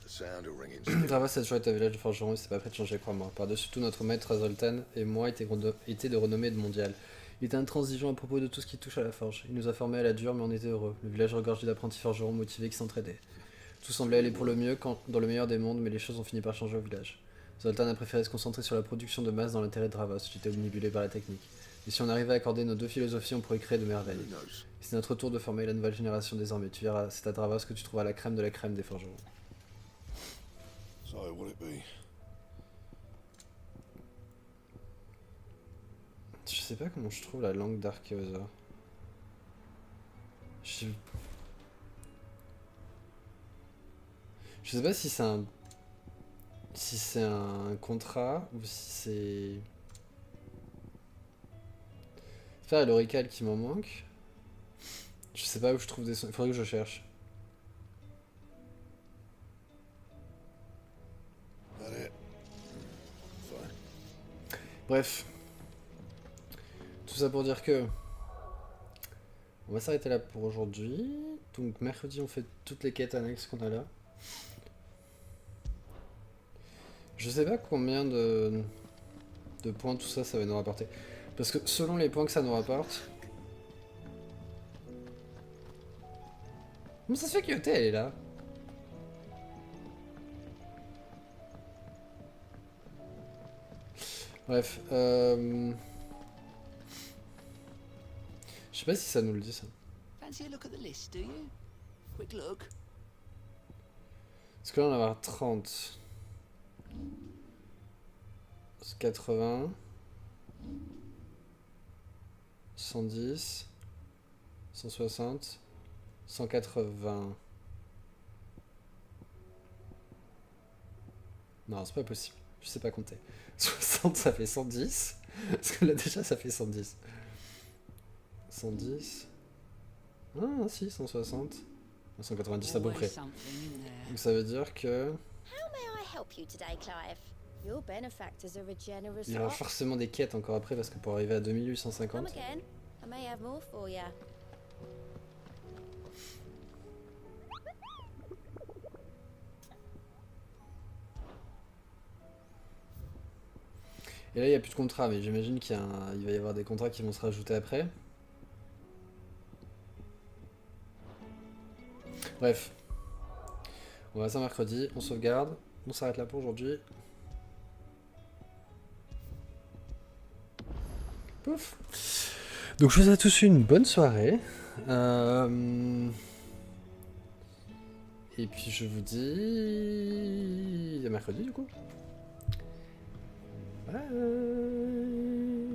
the sound of ringing. Dravast a toujours été un village de forgerons et c'est pas prêt de changer, crois-moi. Par-dessus tout, notre maître Zoltan et moi étaient de renommée mondiale. Il était intransigeant à propos de tout ce qui touche à la forge. Il nous a formés à la dure, mais on était heureux. Le village regorgeait d'apprentis forgerons motivés qui s'entraidaient. Tout semblait aller pour le mieux dans le meilleur des mondes, mais les choses ont fini par changer au village. Zoltan a préféré se concentrer sur la production de masse dans l'intérêt de Dravast. J'étais omnibulé par la technique. Et si on arrivait à accorder nos deux philosophies, on pourrait créer de merveilles. C'est notre tour de former la nouvelle génération désormais. Tu verras, c'est à Dravast que tu trouveras la crème de la crème des forgerons. So, will it be? Je sais pas comment je trouve la langue d'Archaeosaur. Je sais pas si c'est un... Si c'est un contrat ou si c'est... Faire l'orical qui m'en manque. Je sais pas où je trouve des sons. Il faudrait que je cherche. Bref. Tout ça pour dire que... On va s'arrêter là pour aujourd'hui. Donc mercredi on fait toutes les quêtes annexes qu'on a là. Je sais pas combien de points tout ça va nous rapporter. Parce que selon les points que ça nous rapporte... Comment ça se fait que elle est là? Bref, je sais pas si ça nous le dit ça. Fancy a look at the list, do you? Quick look. Parce que là on va avoir 30. 80. 110. 160. 180. Non, c'est pas possible. Je sais pas compter. 60 ça fait 110. Parce que là déjà ça fait 110. 110. Ah si, 160. 190 à peu près. Donc ça veut dire que... How may I help you today, Clive? Your benefactors are a generous il y aura lot. forcément des quêtes encore après parce que pour arriver à Come 2850... again. I may have more for ya. Et là il n'y a plus de contrat, mais j'imagine qu'il va y avoir des contrats qui vont se rajouter après. Bref. On va ça mercredi, on sauvegarde, on s'arrête là pour aujourd'hui. Pouf. Donc je vous souhaite à tous une bonne soirée. Et puis je vous dis à mercredi du coup. Bye.